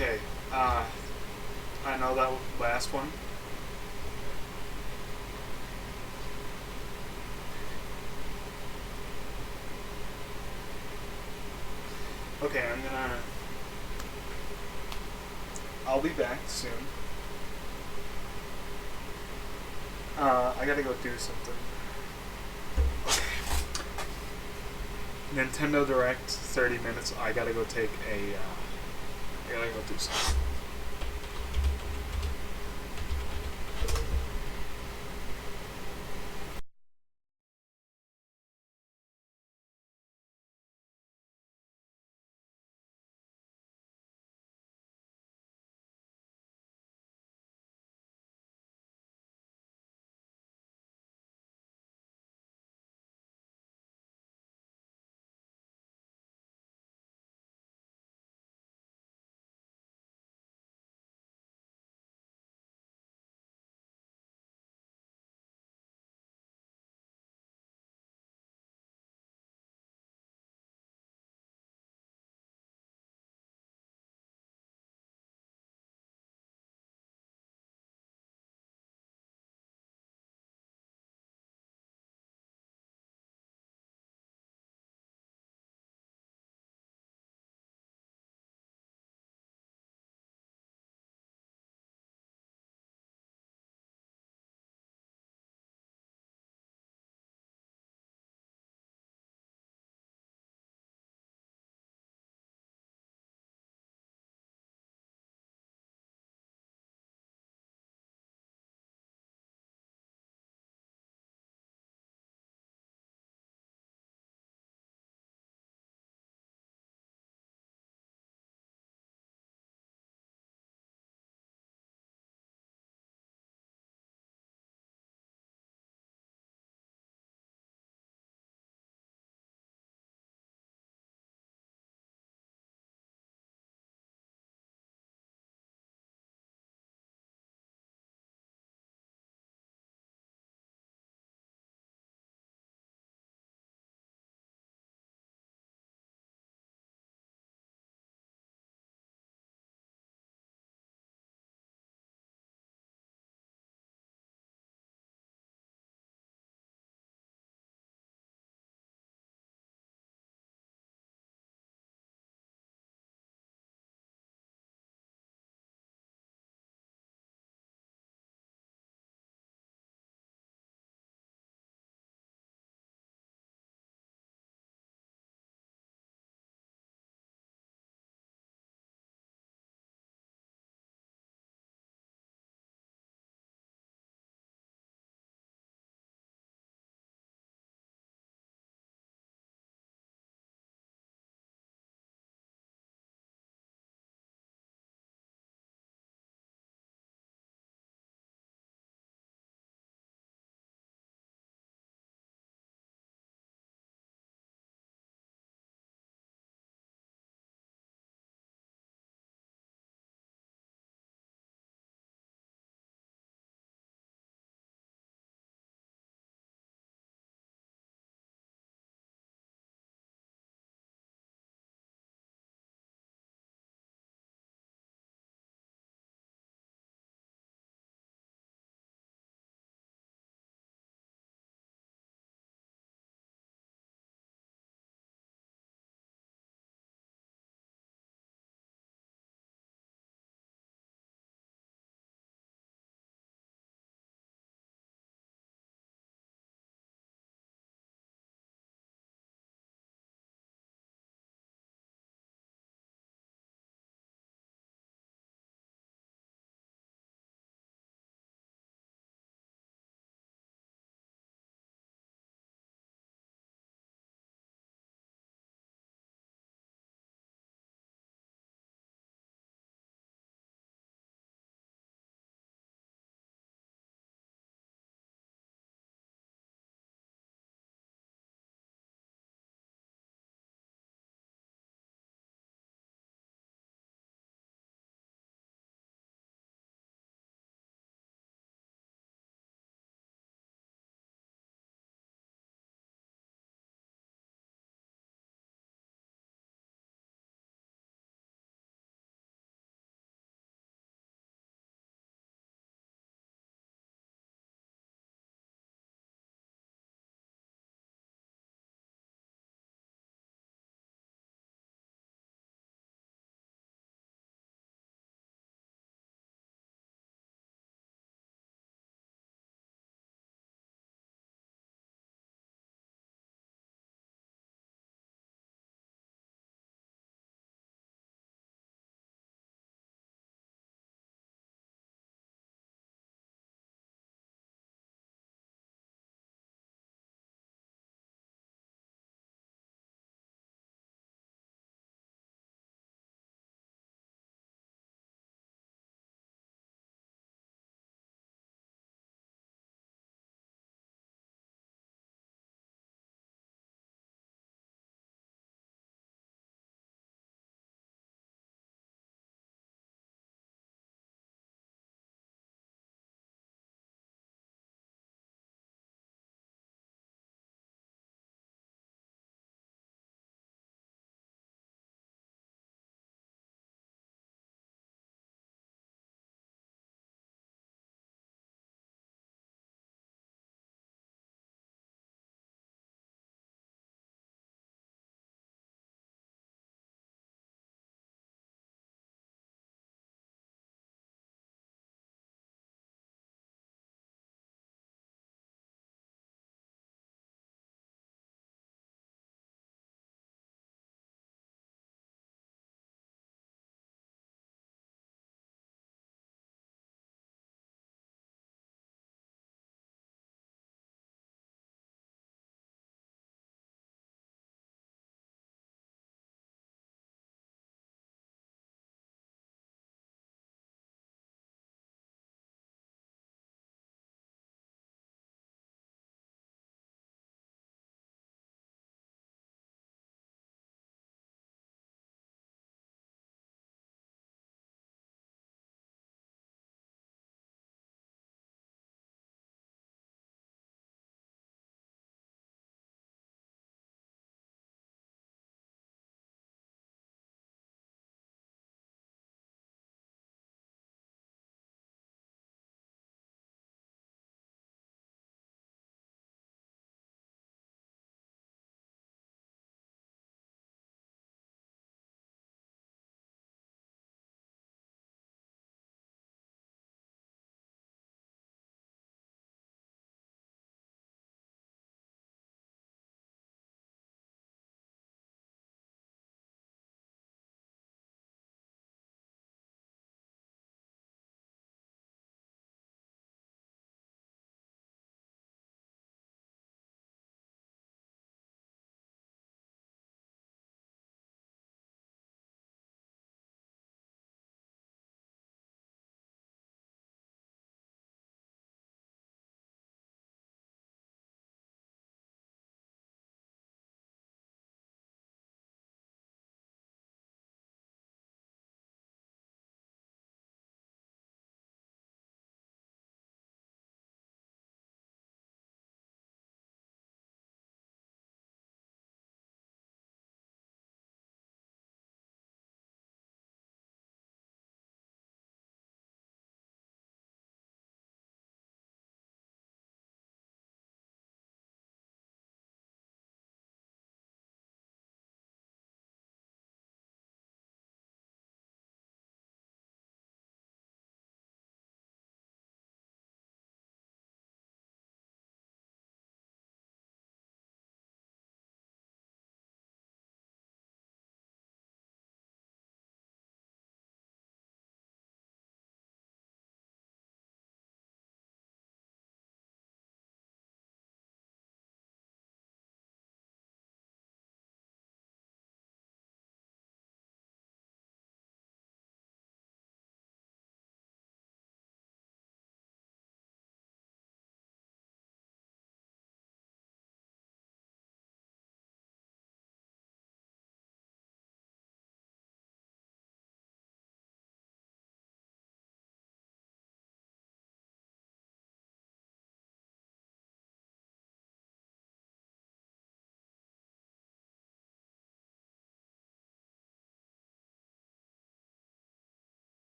Okay. I know that last one. Okay, I'll be back soon. I gotta go do something. Nintendo Direct, 30 minutes. I gotta go take a. I gotta go do something.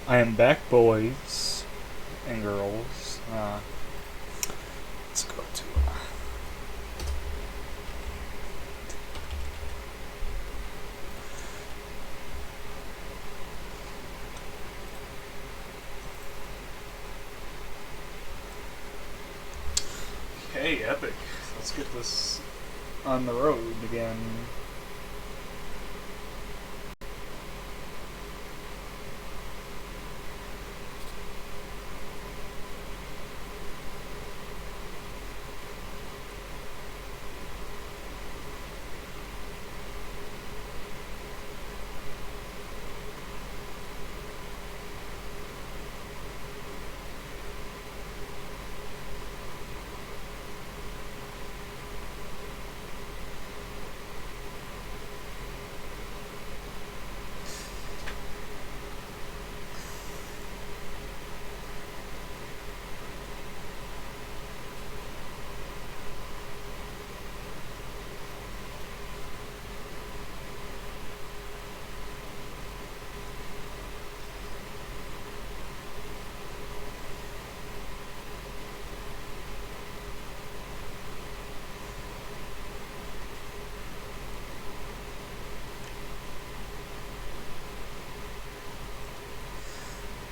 I am back, boys and girls. Let's go to. Okay, epic. Let's get this on the road again.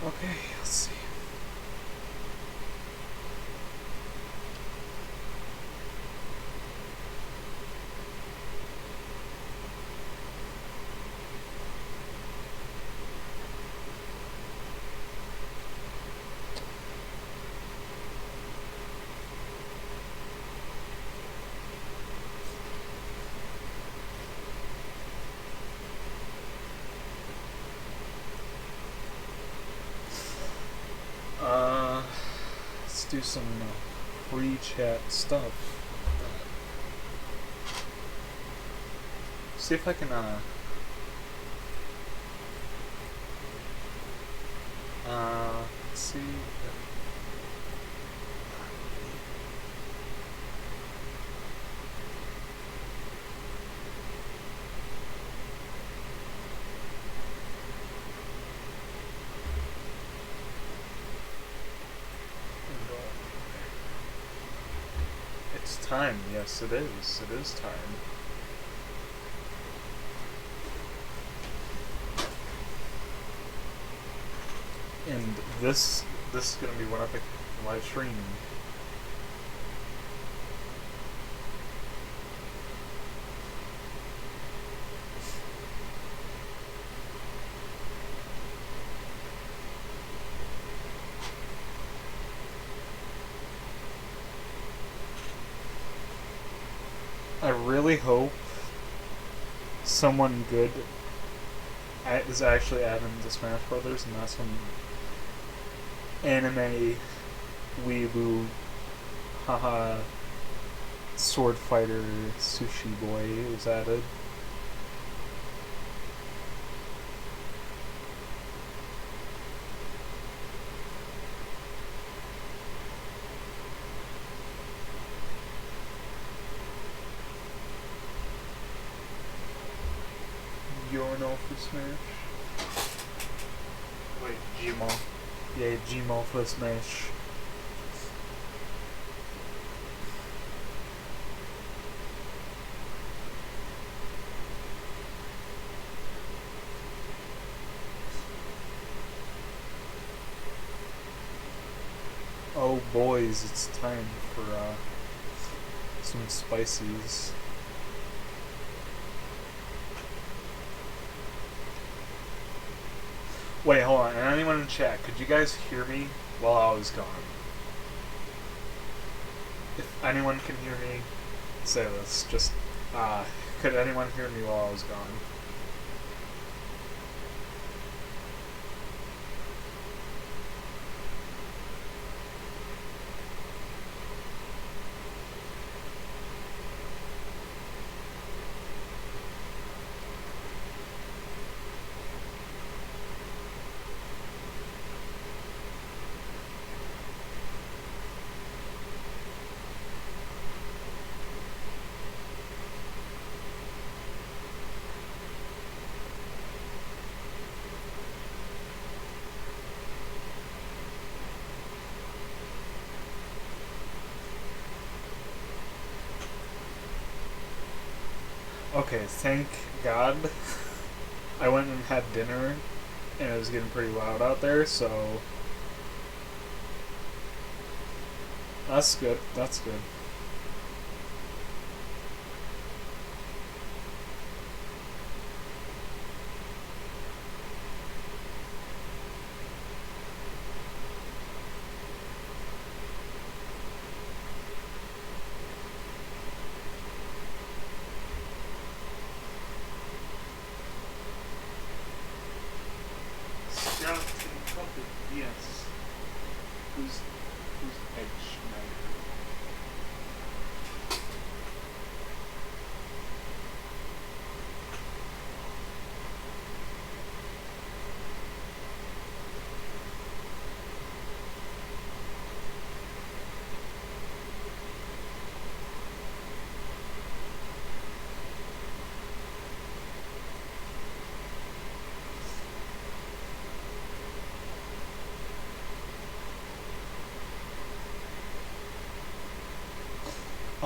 Okay, let's see. Let's do some free chat stuff. See if I can, let's see. It's time. Yes, it is. It is time. And this is gonna be one epic live stream. I really hope someone good is actually adding to Smash Brothers, and not some anime weeaboo haha sword fighter sushi boy is added. Urinal for Smash. Wait, Gmail. Yeah, Gmail for Smash. Oh boys, it's time for some spices. Wait, hold on. And anyone in chat, could you guys hear me while I was gone? If anyone can hear me, say this. Just, could anyone hear me while I was gone? Okay, thank God. I went and had dinner, and it was getting pretty loud out there, so that's good. That's good. Skeleton puppet, yes. Who's Edge Knight?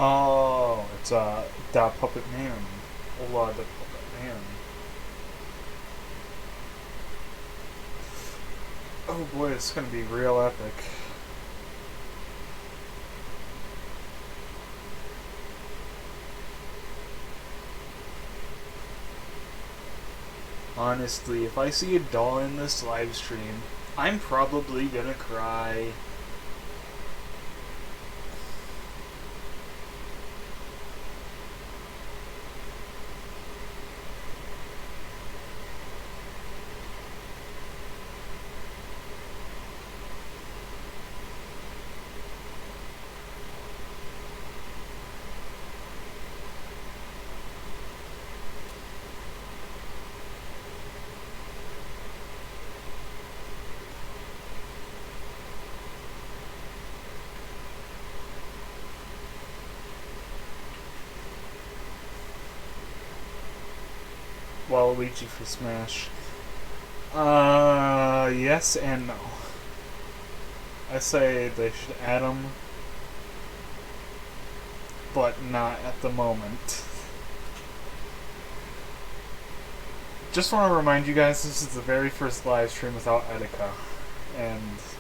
Oh, it's Da Puppet Man. Ola the Puppet Man. Oh boy, it's gonna be real epic. Honestly, if I see a doll in this live stream, I'm probably gonna cry. Waluigi for Smash. Yes and no. I say they should add them, but not at the moment. Just want to remind you guys, this is the very first live stream without Etika,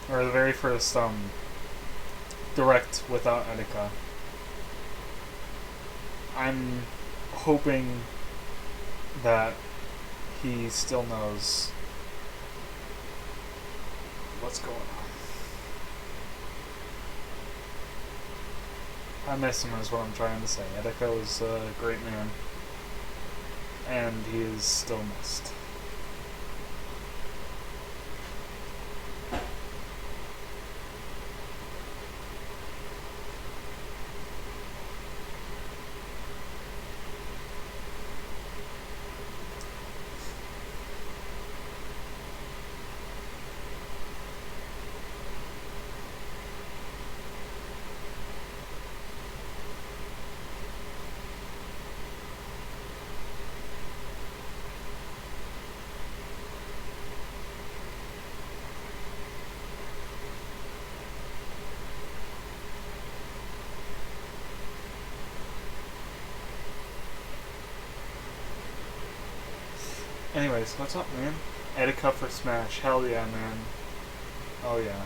or the very first direct without Etika. I'm hoping that he still knows what's going on. I miss him is what I'm trying to say. Etika was a great man, and he is still missed. Anyways, what's up, man? Etika for Smash. Hell yeah, man. Oh yeah.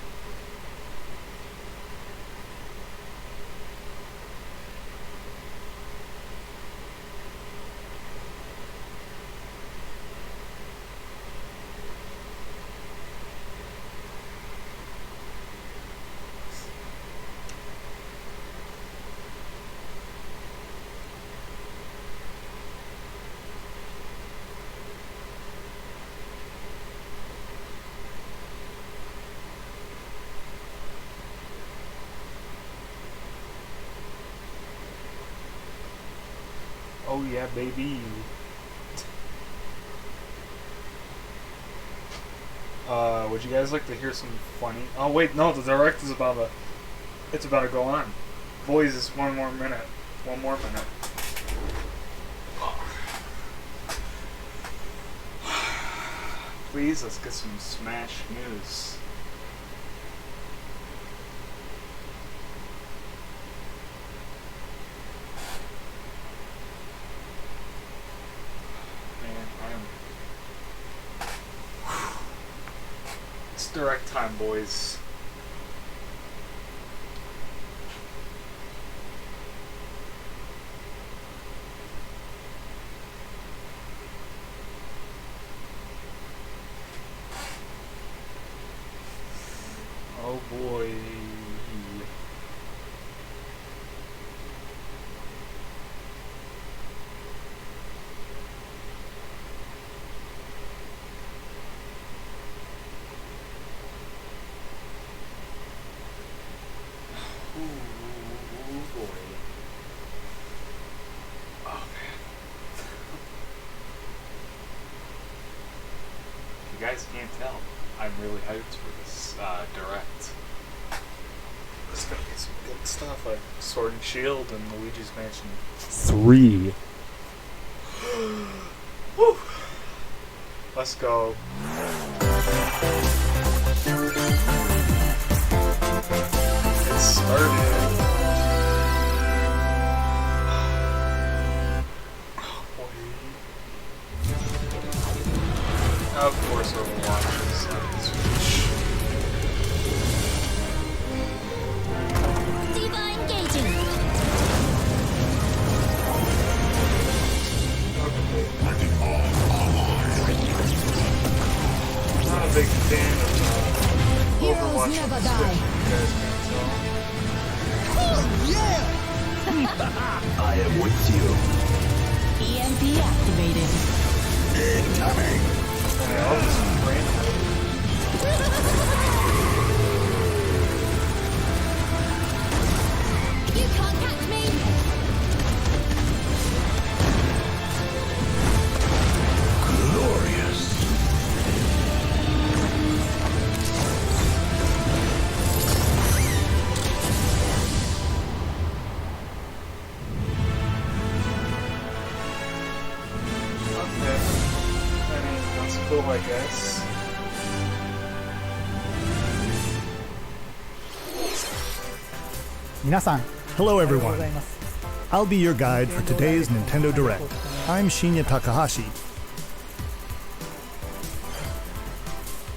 Oh yeah, baby. Would you guys like to hear some funny? Oh wait, no, the direct is it's about to go on. Boys, it's one more minute. One more minute. Please, let's get some Smash news. direct time, boys. Oh boy. Ooh, boy. Oh man. If you guys can't tell, I'm really hyped for this direct. There's gonna be some good stuff like Sword and Shield and Luigi's Mansion 3. Woo! Let's go. It started. Oh boy. Of course, Overwatch is on Switch. Diva engaging. Not a big fan of Heroes Overwatch on never the die. Switch, if you guys can't tell. I am with you. EMP activated. Incoming. Yeah, I'll just brand You can't catch me. Glorious. Okay. I mean, that's cool, I guess. Hello everyone. I'll be your guide for today's Nintendo Direct. I'm Shinya Takahashi.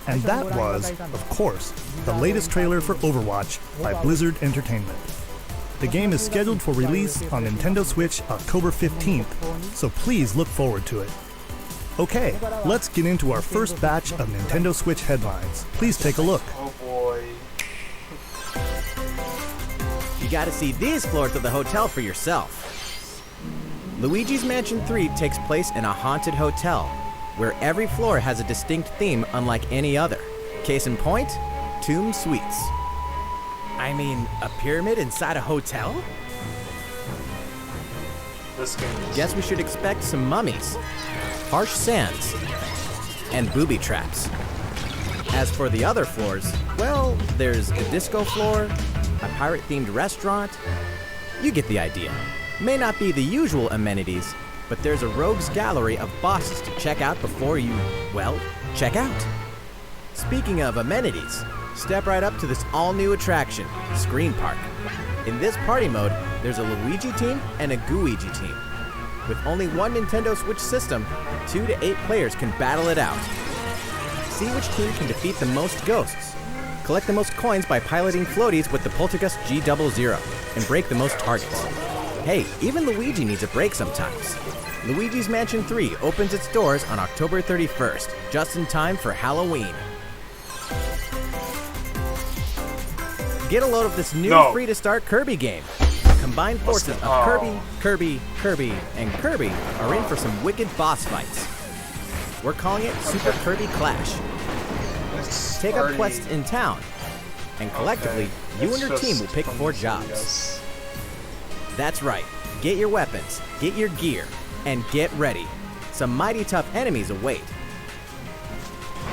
And that was, of course, the latest trailer for Overwatch by Blizzard Entertainment. The game is scheduled for release on Nintendo Switch October 15th, so please look forward to it. Okay, let's get into our first batch of Nintendo Switch headlines. Please take a look. Oh boy. You gotta see these floors of the hotel for yourself. Luigi's Mansion 3 takes place in a haunted hotel, where every floor has a distinct theme unlike any other. Case in point, Tomb Suites. I mean, a pyramid inside a hotel? This game is Guess we should expect some mummies, harsh sands, and booby traps. As for the other floors, well, there's a disco floor, a pirate-themed restaurant. You get the idea. May not be the usual amenities, but there's a rogues gallery of bosses to check out before you, well, check out. Speaking of amenities, step right up to this all-new attraction, Screen Park. In this party mode, there's a Luigi team and a Gooigi team. With only one Nintendo Switch system, 2 to 8 players can battle it out. See which team can defeat the most ghosts. Collect the most coins by piloting floaties with the Poltergust G00 and break the most targets. Hey, even Luigi needs a break sometimes. Luigi's Mansion 3 opens its doors on October 31st, just in time for Halloween. Get a load of this new No. free-to-start Kirby game. Combined forces of Oh. Kirby, and Kirby are in for some wicked boss fights. We're calling it Super Kirby Clash. It's Take up already- quests in town, and collectively, Okay. you It's and your team just will pick fun 4 to see, jobs. yes. That's right. Get your weapons, get your gear, and get ready. Some mighty tough enemies await.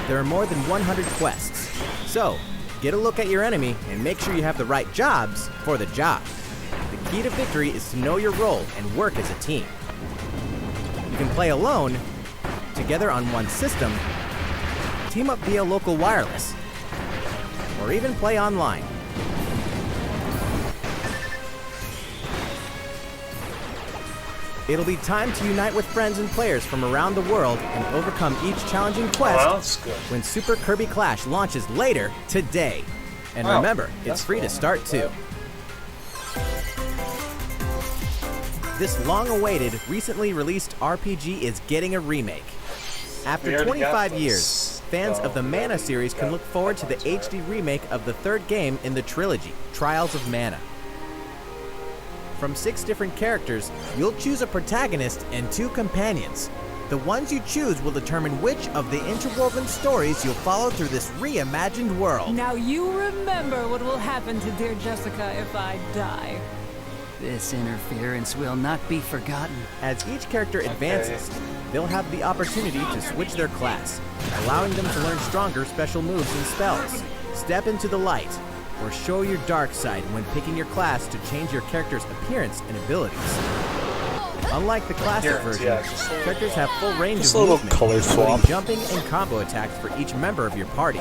There are more than 100 quests, so get a look at your enemy and make sure you have the right jobs for the job. The key to victory is to know your role and work as a team. You can play alone, together on one system, team up via local wireless, or even play online. It'll be time to unite with friends and players from around the world and overcome each challenging Oh, quest that's good. when Super Kirby Clash launches later today. And Wow, remember, that's it's free to cool. start too. This long-awaited, recently released RPG is getting a remake. We After already 25 got years, this. fans of the Oh, Mana series can got look forward to the that one's HD remake of the third game in the trilogy, Trials of Mana. From 6 different characters, you'll choose a protagonist and 2 companions. The ones you choose will determine which of the interwoven stories you'll follow through this reimagined world. Now you remember what will happen to dear Jessica if I die. This interference will not be forgotten. As each character advances, they'll have the opportunity to switch their class, allowing them to learn stronger special moves and spells, step into the light, or show your dark side when picking your class to change your character's appearance and abilities. Unlike the classic Appearance, version, yeah, just a little- characters have full range just of a little movement, color including swap. jumping and combo attacks for each member of your party.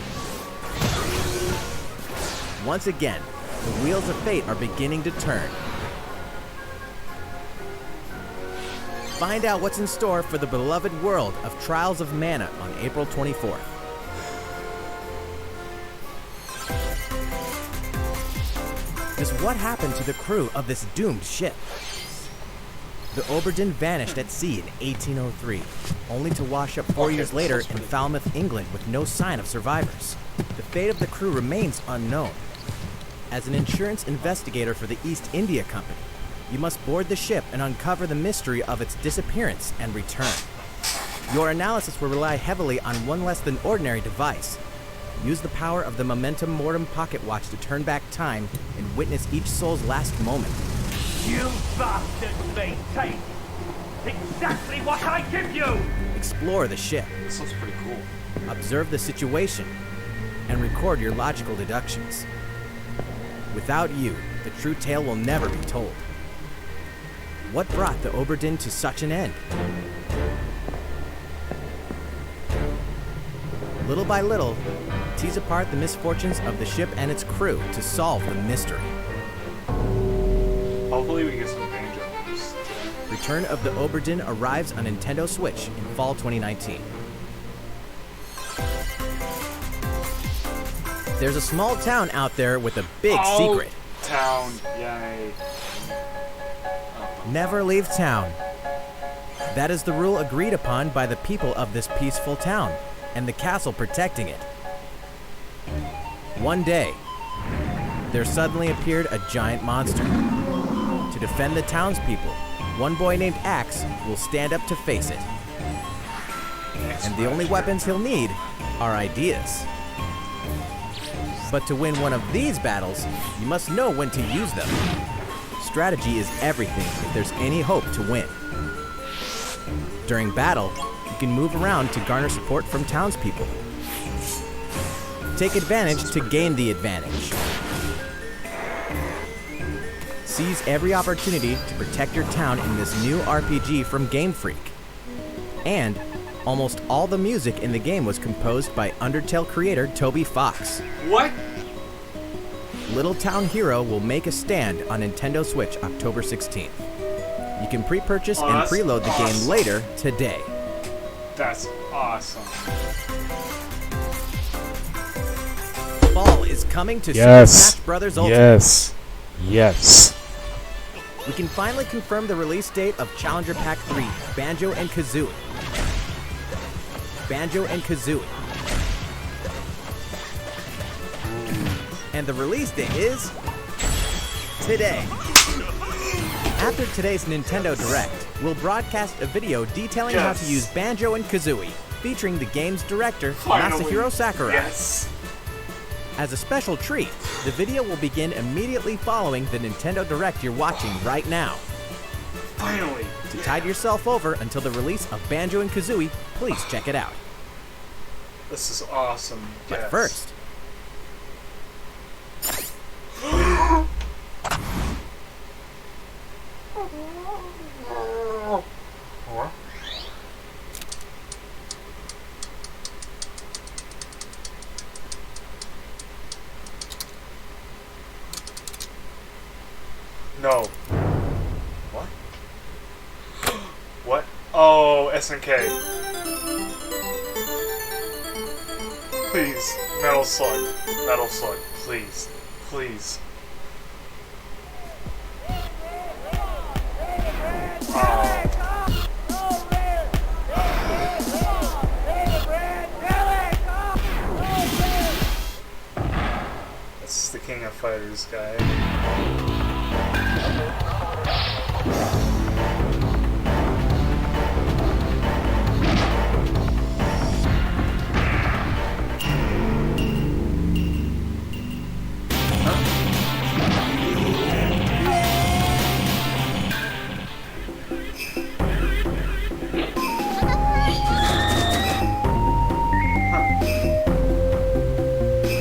Once again, the wheels of fate are beginning to turn. Find out what's in store for the beloved world of Trials of Mana on April 24th. Just what happened to the crew of this doomed ship? The Oberdin vanished at sea in 1803, only to wash up 4 years later in Falmouth, England with no sign of survivors. The fate of the crew remains unknown. As an insurance investigator for the East India Company, you must board the ship and uncover the mystery of its disappearance and return. Your analysis will rely heavily on one less than ordinary device. Use the power of the Momentum Mortem pocket watch to turn back time and witness each soul's last moment. You bastards may take exactly what I give you! Explore the ship, This looks pretty cool. observe the situation, and record your logical deductions. Without you, the true tale will never be told. What brought the Oberdin to such an end? Little by little, tease apart the misfortunes of the ship and its crew to solve the mystery. Hopefully we get some banjo moves. Return of the Oberdin arrives on Nintendo Switch in fall 2019. There's a small town out there with a big secret. Town, yay. Never leave town. That is the rule agreed upon by the people of this peaceful town and the castle protecting it. One day, there suddenly appeared a giant monster. To defend the townspeople, one boy named Axe will stand up to face it. And the only weapons he'll need are ideas. But to win one of these battles, you must know when to use them. Strategy is everything if there's any hope to win. During battle, you can move around to garner support from townspeople. Take advantage to gain the advantage. Seize every opportunity to protect your town in this new RPG from Game Freak. And almost all the music in the game was composed by Undertale creator Toby Fox. What? Little Town Hero will make a stand on Nintendo Switch October 16th. You can pre-purchase Oh, and that's preload the game awesome. later today. That's awesome. Fall is coming to Yes. Super Smash Bros. Ultimate. Yes. Yes. We can finally confirm the release date of Challenger Pack 3, Banjo and Kazooie. Banjo and Kazooie. And the release date is today. After today's Nintendo Direct, we'll broadcast a video detailing how to Yes. use Banjo and Kazooie, featuring the game's director, Finally. Masahiro Sakurai. Yes. As a special treat, the video will begin immediately following the Nintendo Direct you're watching right now. Finally. To tide yourself over until the release of Banjo and Kazooie, please check it out. This is awesome. But Yes. first, No. What? Oh, SNK. Please, Metal Slug. Metal Slug, please. Please. That's the King of Fighters guy.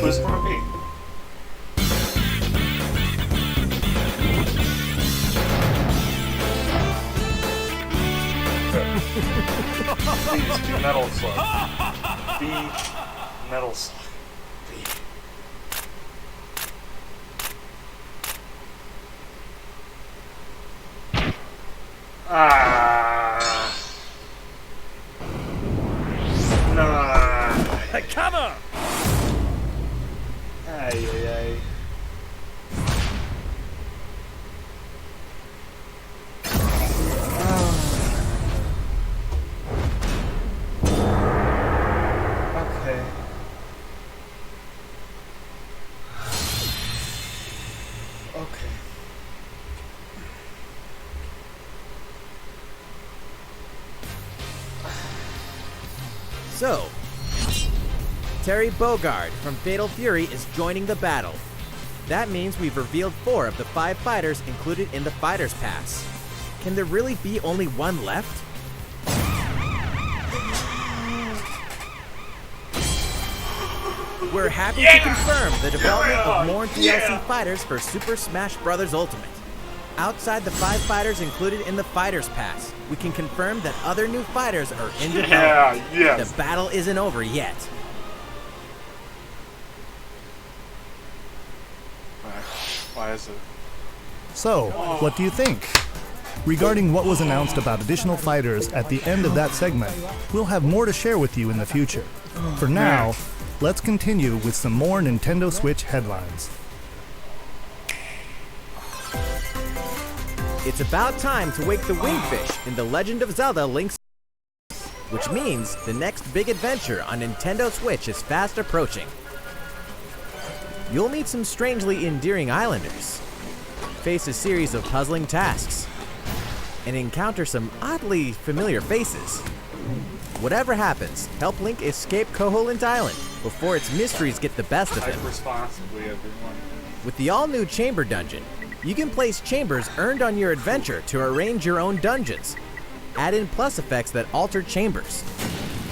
Who's it gonna be? Please be Metal Slug. Be Metal Slug. Be. Nah. Come on! Ay, ay, ay. Okay. Okay. So, Terry Bogard from Fatal Fury is joining the battle. That means we've revealed 4 of the 5 fighters included in the Fighters Pass. Can there really be only one left? We're happy to confirm the development of more DLC fighters for Super Smash Bros. Ultimate. Outside the 5 fighters included in the Fighters Pass, we can confirm that other new fighters are in development. Yes. The battle isn't over yet. Why is it? So, what do you think? Regarding what was announced about additional fighters at the end of that segment, we'll have more to share with you in the future. For now, let's continue with some more Nintendo Switch headlines. It's about time to wake the Wingfish in The Legend of Zelda Link's, which means the next big adventure on Nintendo Switch is fast approaching. You'll meet some strangely endearing islanders, face a series of puzzling tasks, and encounter some oddly familiar faces. Whatever happens, help Link escape Koholint Island before its mysteries get the best of him. Type responsibly, everyone. With the all-new Chamber Dungeon, you can place chambers earned on your adventure to arrange your own dungeons. Add in plus effects that alter chambers.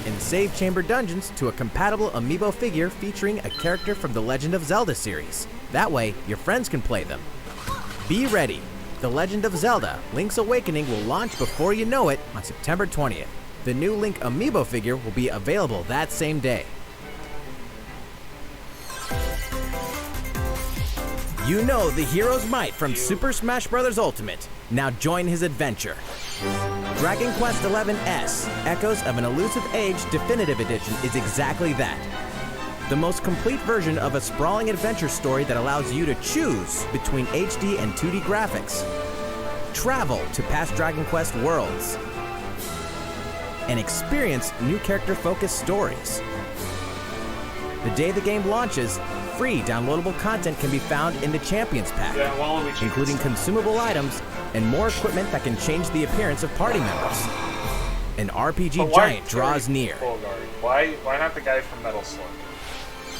And save chamber dungeons to a compatible amiibo figure featuring a character from the Legend of Zelda series. That way, your friends can play them. Be ready. The Legend of Zelda Link's Awakening will launch before you know it on September 20th. The new Link amiibo figure will be available that same day. You know the hero's might from Super Smash Bros. Ultimate. Now join his adventure. Dragon Quest XI S, Echoes of an Elusive Age Definitive Edition is exactly that. The most complete version of a sprawling adventure story that allows you to choose between HD and 2D graphics. Travel to past Dragon Quest worlds. And experience new character-focused stories. The day the game launches, free downloadable content can be found in the Champions Pack, including consumable items and more equipment that can change the appearance of party members. An RPG giant draws near. Why not the guy from Metal Slug?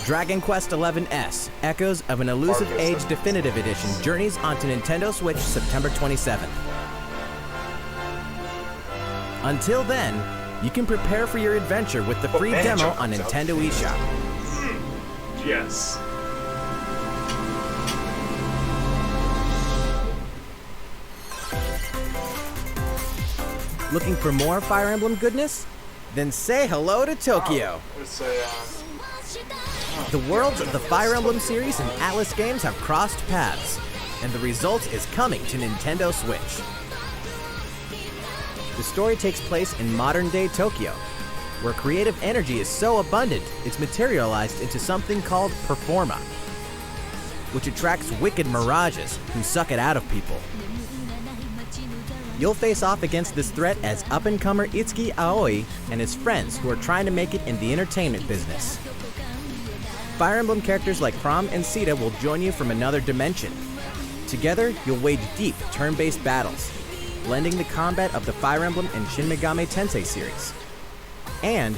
Dragon Quest XI S, Echoes of an Elusive Age Definitive Edition journeys onto Nintendo Switch September 27th. Until then, you can prepare for your adventure with the free demo on Nintendo eShop. Yes. Looking for more Fire Emblem goodness? Then say hello to Tokyo. It's a, The worlds of the Fire Emblem series and Atlas games have crossed paths, and the result is coming to Nintendo Switch. The story takes place in modern-day Tokyo, where creative energy is so abundant it's materialized into something called Performa, which attracts wicked mirages who suck it out of people. You'll face off against this threat as up-and-comer Itsuki Aoi and his friends who are trying to make it in the entertainment business. Fire Emblem characters like Chrom and Sita will join you from another dimension. Together, you'll wage deep turn-based battles, blending the combat of the Fire Emblem and Shin Megami Tensei series. And,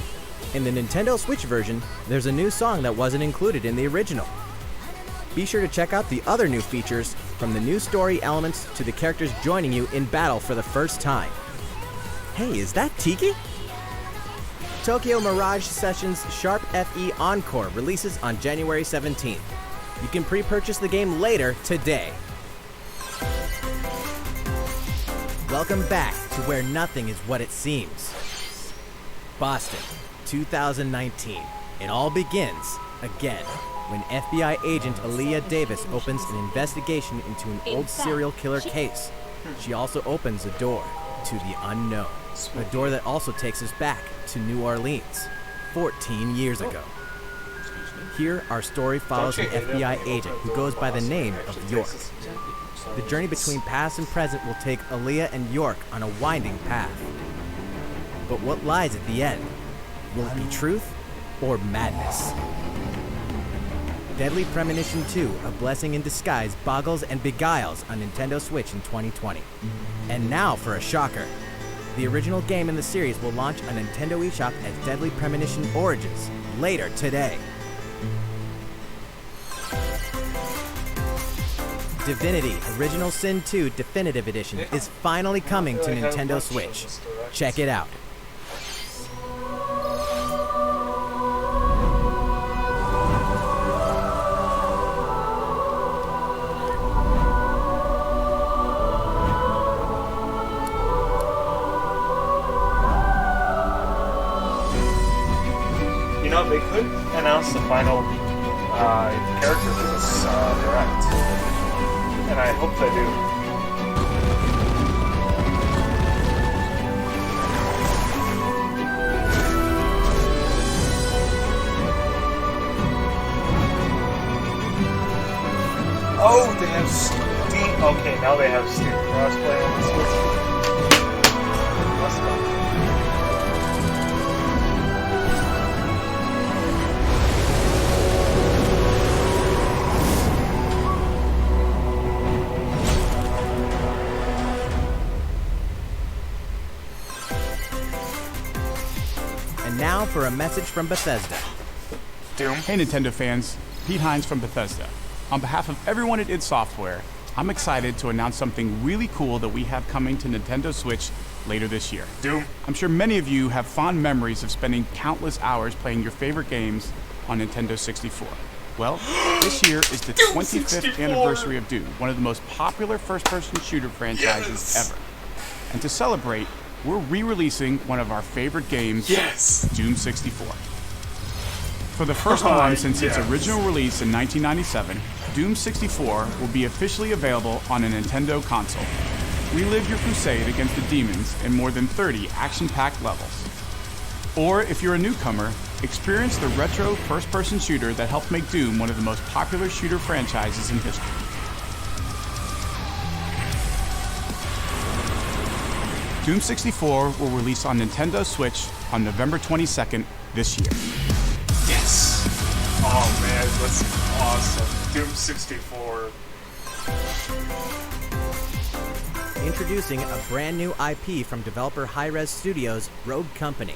in the Nintendo Switch version, there's a new song that wasn't included in the original. Be sure to check out the other new features, from the new story elements to the characters joining you in battle for the first time. Hey, is that Tiki? Tokyo Mirage Sessions Sharp FE Encore releases on January 17th. You can pre-purchase the game later today. Welcome back to where nothing is what it seems. Boston, 2019. It all begins again when FBI agent Aaliyah Davis opens an investigation into an old serial killer case. She also opens a door to the unknown, a door that also takes us back to New Orleans, 14 years ago. Here, our story follows an FBI agent who goes by the name of York. The journey between past and present will take Aaliyah and York on a winding path. But what lies at the end? Will it be truth or madness? Deadly Premonition 2, A Blessing in Disguise, boggles and beguiles on Nintendo Switch in 2020. And now for a shocker. The original game in the series will launch on Nintendo eShop as Deadly Premonition Origins later today. Divinity Original Sin 2 Definitive Edition is finally coming to Nintendo Switch. Check it out. You know, they could announce the final character for this direct, and I hope they do. Oh, they have Steam. Okay, now they have Steam crossplay on the Switch. Let's go. And now for a message from Bethesda. Doom. Hey Nintendo fans, Pete Hines from Bethesda. On behalf of everyone at id Software, I'm excited to announce something really cool that we have coming to Nintendo Switch later this year. Doom. I'm sure many of you have fond memories of spending countless hours playing your favorite games on Nintendo 64. Well, this year is the 25th anniversary of Doom, one of the most popular first-person shooter franchises ever. And to celebrate, we're re-releasing one of our favorite games, Doom 64. For the first time since its original release in 1997, Doom 64 will be officially available on a Nintendo console. Relive your crusade against the demons in more than 30 action-packed levels. Or, if you're a newcomer, experience the retro first-person shooter that helped make Doom one of the most popular shooter franchises in history. Doom 64 will release on Nintendo Switch on November 22nd this year. Yes! Oh man, that's awesome. Doom 64. Introducing a brand new IP from developer Hi-Rez Studios, Rogue Company.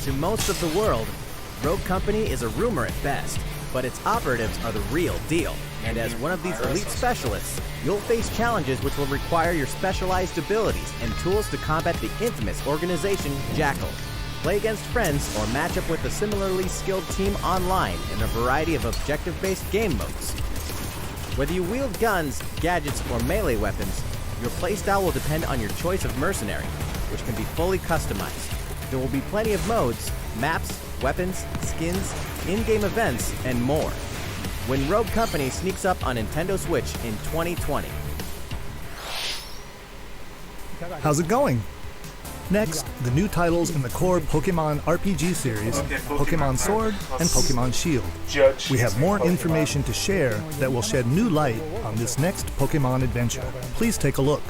To most of the world, Rogue Company is a rumor at best, but its operatives are the real deal. And as one of these elite specialists, you'll face challenges which will require your specialized abilities and tools to combat the infamous organization Jackal. Play against friends or match up with a similarly skilled team online in a variety of objective-based game modes. Whether you wield guns, gadgets, or melee weapons, your playstyle will depend on your choice of mercenary, which can be fully customized. There will be plenty of modes, maps, weapons, skins, in-game events, and more. When Rogue Company sneaks up on Nintendo Switch in 2020. How's it going? Next, the new titles in the core Pokemon RPG series, Okay, Pokemon Sword and Pokemon Shield. Judge. We have more information to share that will shed new light on this next Pokemon adventure. Please take a look.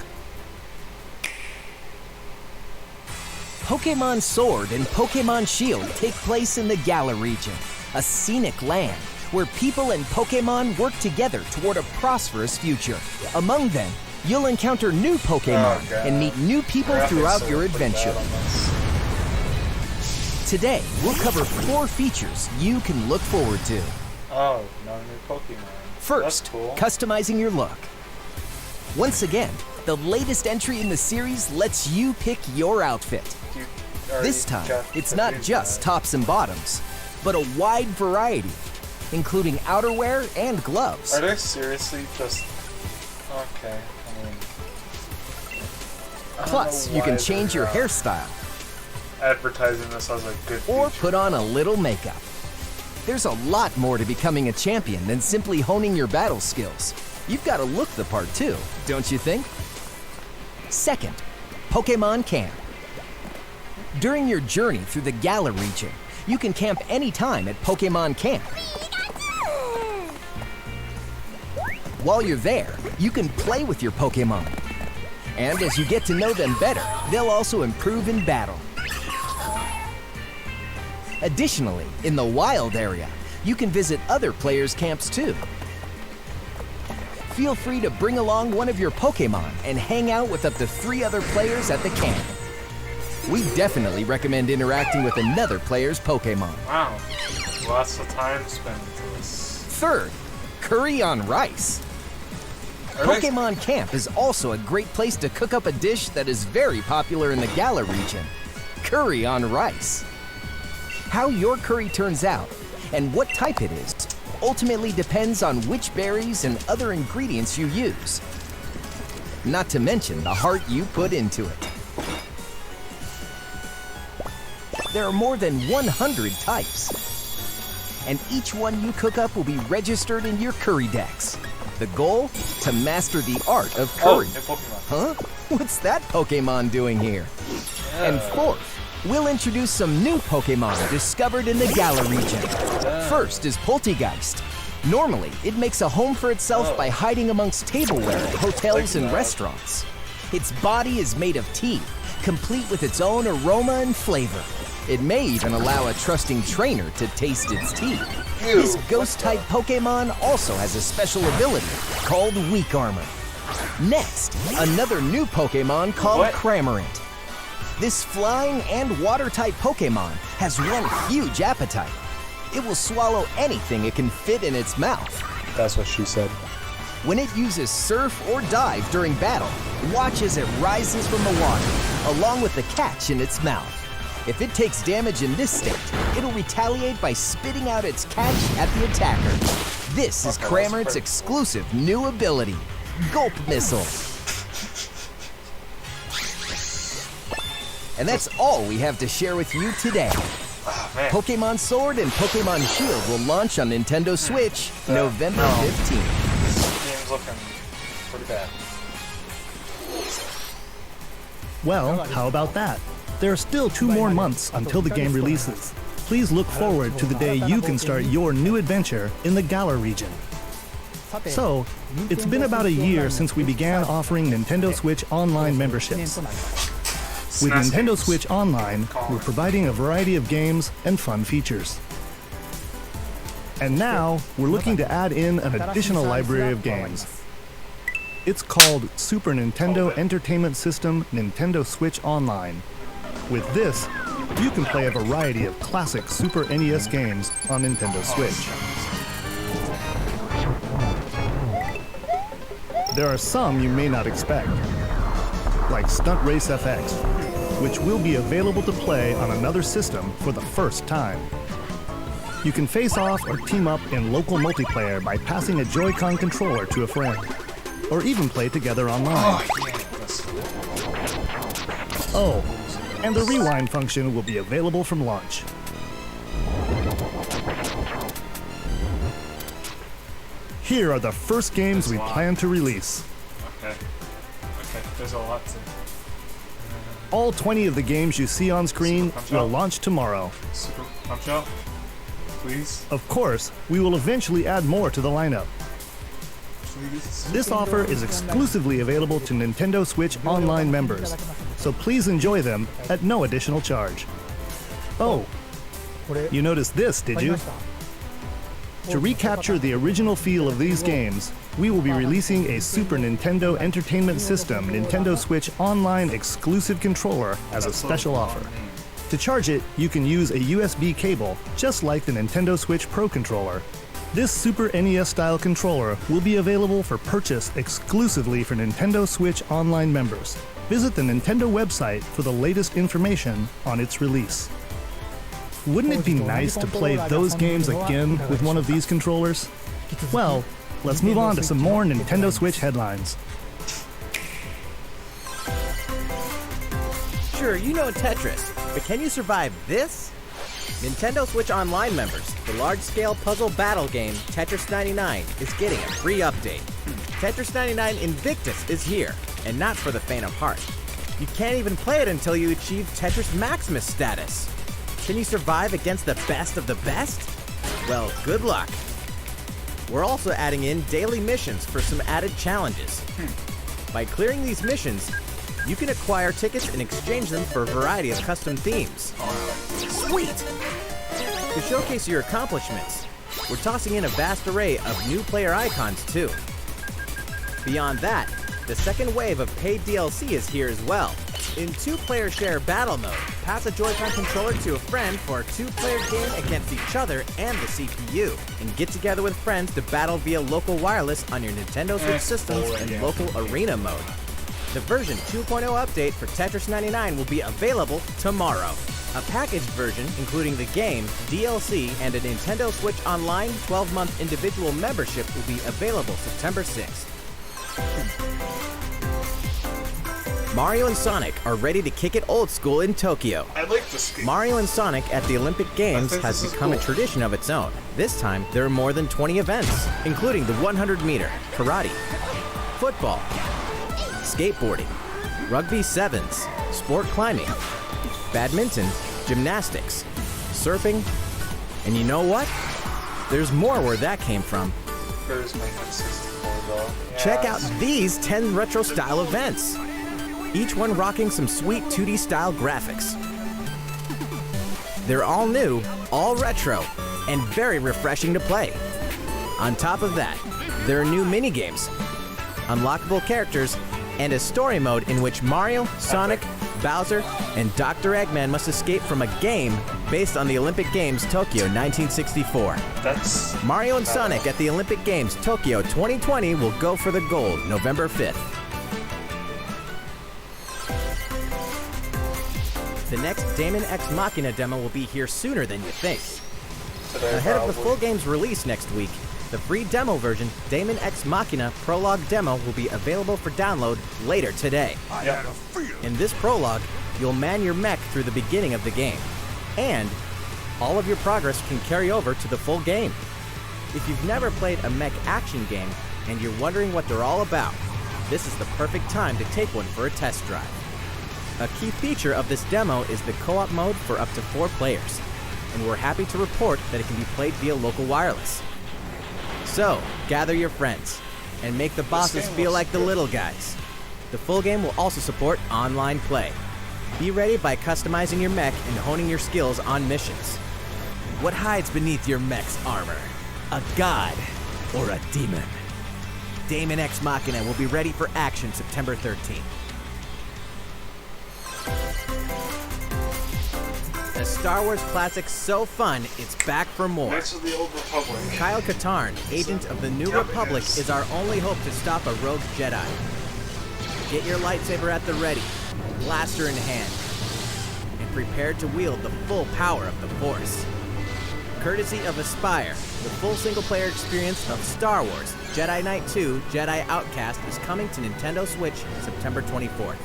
Pokemon Sword and Pokemon Shield take place in the Galar region, a scenic land where people and Pokemon work together toward a prosperous future. Among them, you'll encounter new Pokemon and meet new people throughout your adventure. Today, we'll cover 4 features you can look forward to. Oh, no new Pokemon. First, That's cool. customizing your look. Once again, the latest entry in the series lets you pick your outfit. You already This time, got it's to not do just that. tops and bottoms, but a wide variety, including outerwear and gloves. Are they seriously just... Okay, I mean... I don't Plus, know you can why change they're, your hairstyle advertising this as a good or feature. put on a little makeup. There's a lot more to becoming a champion than simply honing your battle skills. You've got to look the part too, don't you think? Second, Pokemon Camp. During your journey through the Galar region, you can camp anytime at Pokemon Camp. While you're there, you can play with your Pokemon. And as you get to know them better, they'll also improve in battle. Additionally, in the wild area, you can visit other players' camps too. Feel free to bring along one of your Pokemon and hang out with up to 3 other players at the camp. We definitely recommend interacting with another player's Pokemon. Wow. Lots of time spent into this. Third, curry on rice. Are they- Pokemon Camp is also a great place to cook up a dish that is very popular in the Galar region, curry on rice. How your curry turns out and what type it is ultimately depends on which berries and other ingredients you use. Not to mention the heart you put into it. There are more than 100 types, and each one you cook up will be registered in your curry decks. The goal? To master the art of Oh, curry. new Pokemon. Huh? What's that Pokemon doing here? And fourth, we'll introduce some new Pokemon discovered in the Galar region. First is Poltegeist. Normally, it makes a home for itself by hiding amongst tableware at hotels and restaurants. Its body is made of teeth, complete with its own aroma and flavor. It may even allow a trusting trainer to taste its teeth. This ghost-type Pokemon also has a special ability called Weak Armor. Next, another new Pokemon called Cramorant. This flying and water-type Pokemon has one huge appetite. It will swallow anything it can fit in its mouth. That's what she said. When it uses Surf or Dive during battle, watch as it rises from the water, along with the catch in its mouth. If it takes damage in this state, it'll retaliate by spitting out its catch at the attacker. This is Cramorant's exclusive new ability, Gulp Missile. And that's all we have to share with you today. Man. Pokemon Sword and Pokemon Shield will launch on Nintendo Switch November 15th. This game's looking pretty bad. Well, how about that? There are still 2 more months until the game releases. Please look forward to the day you can start your new adventure in the Galar region. So, it's been about a year since we began offering Nintendo Switch Online memberships. With Nintendo Switch Online, we're providing a variety of games and fun features. And now, we're looking to add in an additional library of games. It's called Super Nintendo Entertainment System Nintendo Switch Online. With this, you can play a variety of classic Super NES games on Nintendo Switch. There are some you may not expect, like Stunt Race FX, which will be available to play on another system for the first time. You can face off or team up in local multiplayer by passing a Joy-Con controller to a friend, or even play together online. Oh, and the rewind function will be available from launch. Here are the first games we plan to release. Okay. Okay, there's a lot to... All 20 of the games you see on screen will launch tomorrow. Super Punch Out, please. Of course, we will eventually add more to the lineup. Please. This offer is exclusively available to Nintendo Switch Online members, so please enjoy them at no additional charge. Oh, you noticed this, did you? To recapture the original feel of these games, we will be releasing a Super Nintendo Entertainment System Nintendo Switch Online exclusive controller as a special offer. To charge it, you can use a USB cable, just like the Nintendo Switch Pro controller. This Super NES-style controller will be available for purchase exclusively for Nintendo Switch Online members. Visit the Nintendo website for the latest information on its release. Wouldn't it be nice to play those games again with one of these controllers? Well, let's move on to some more Nintendo Switch headlines. Sure, you know Tetris, but can you survive this? Nintendo Switch Online members, the large-scale puzzle battle game Tetris 99 is getting a free update. Tetris 99 Invictus is here, and not for the faint of heart. You can't even play it until you achieve Tetris Maximus status. Can you survive against the best of the best? Well, good luck. We're also adding in daily missions for some added challenges. By clearing these missions, you can acquire tickets and exchange them for a variety of custom themes. Sweet! To showcase your accomplishments, we're tossing in a vast array of new player icons too. Beyond that, the second wave of paid DLC is here as well. In two-player share battle mode, pass a Joy-Con controller to a friend for a two-player game against each other and the CPU, and get together with friends to battle via local wireless on your Nintendo Switch systems in local arena mode. The version 2.0 update for Tetris 99 will be available tomorrow. A packaged version, including the game, DLC, and a Nintendo Switch Online 12-month individual membership will be available September 6th. Mario and Sonic are ready to kick it old school in Tokyo. I like this game. Mario and Sonic at the Olympic Games has become a tradition of its own. This time, there are more than 20 events, including the 100-meter, karate, football, skateboarding, rugby sevens, sport climbing, badminton, gymnastics, surfing, and you know what? There's more where that came from. Where's my N64 though? Check out these 10 retro-style events. Each one rocking some sweet 2D style graphics. They're all new, all retro, and very refreshing to play. On top of that, there are new mini-games, unlockable characters, and a story mode in which Mario, Sonic, Bowser, and Dr. Eggman must escape from a game based on the Olympic Games Tokyo 1964. That's Mario and Sonic at the Olympic Games Tokyo 2020 will go for the gold November 5th. The next Daemon X Machina demo will be here sooner than you think. today, Ahead of the probably. full game's release next week, the free demo version, Daemon X Machina Prologue Demo, will be available for download later today. Yep. In this prologue, you'll man your mech through the beginning of the game, and all of your progress can carry over to the full game. If you've never played a mech action game and you're wondering what they're all about, this is the perfect time to take one for a test drive. A key feature of this demo is the co-op mode for up to 4 players, and we're happy to report that it can be played via local wireless. So, gather your friends, and make the bosses feel like the little guys. The full game will also support online play. Be ready by customizing your mech and honing your skills on missions. What hides beneath your mech's armor? A god or a demon? Daemon X Machina will be ready for action September 13th. A Star Wars classic so fun, it's back for more. Knights of the Old Republic. Kyle Katarn, agent of the New Republic, is our only hope to stop a rogue Jedi. Get your lightsaber at the ready, blaster in hand, and prepare to wield the full power of the Force. Courtesy of Aspire, the full single-player experience of Star Wars Jedi Knight 2 Jedi Outcast is coming to Nintendo Switch September 24th.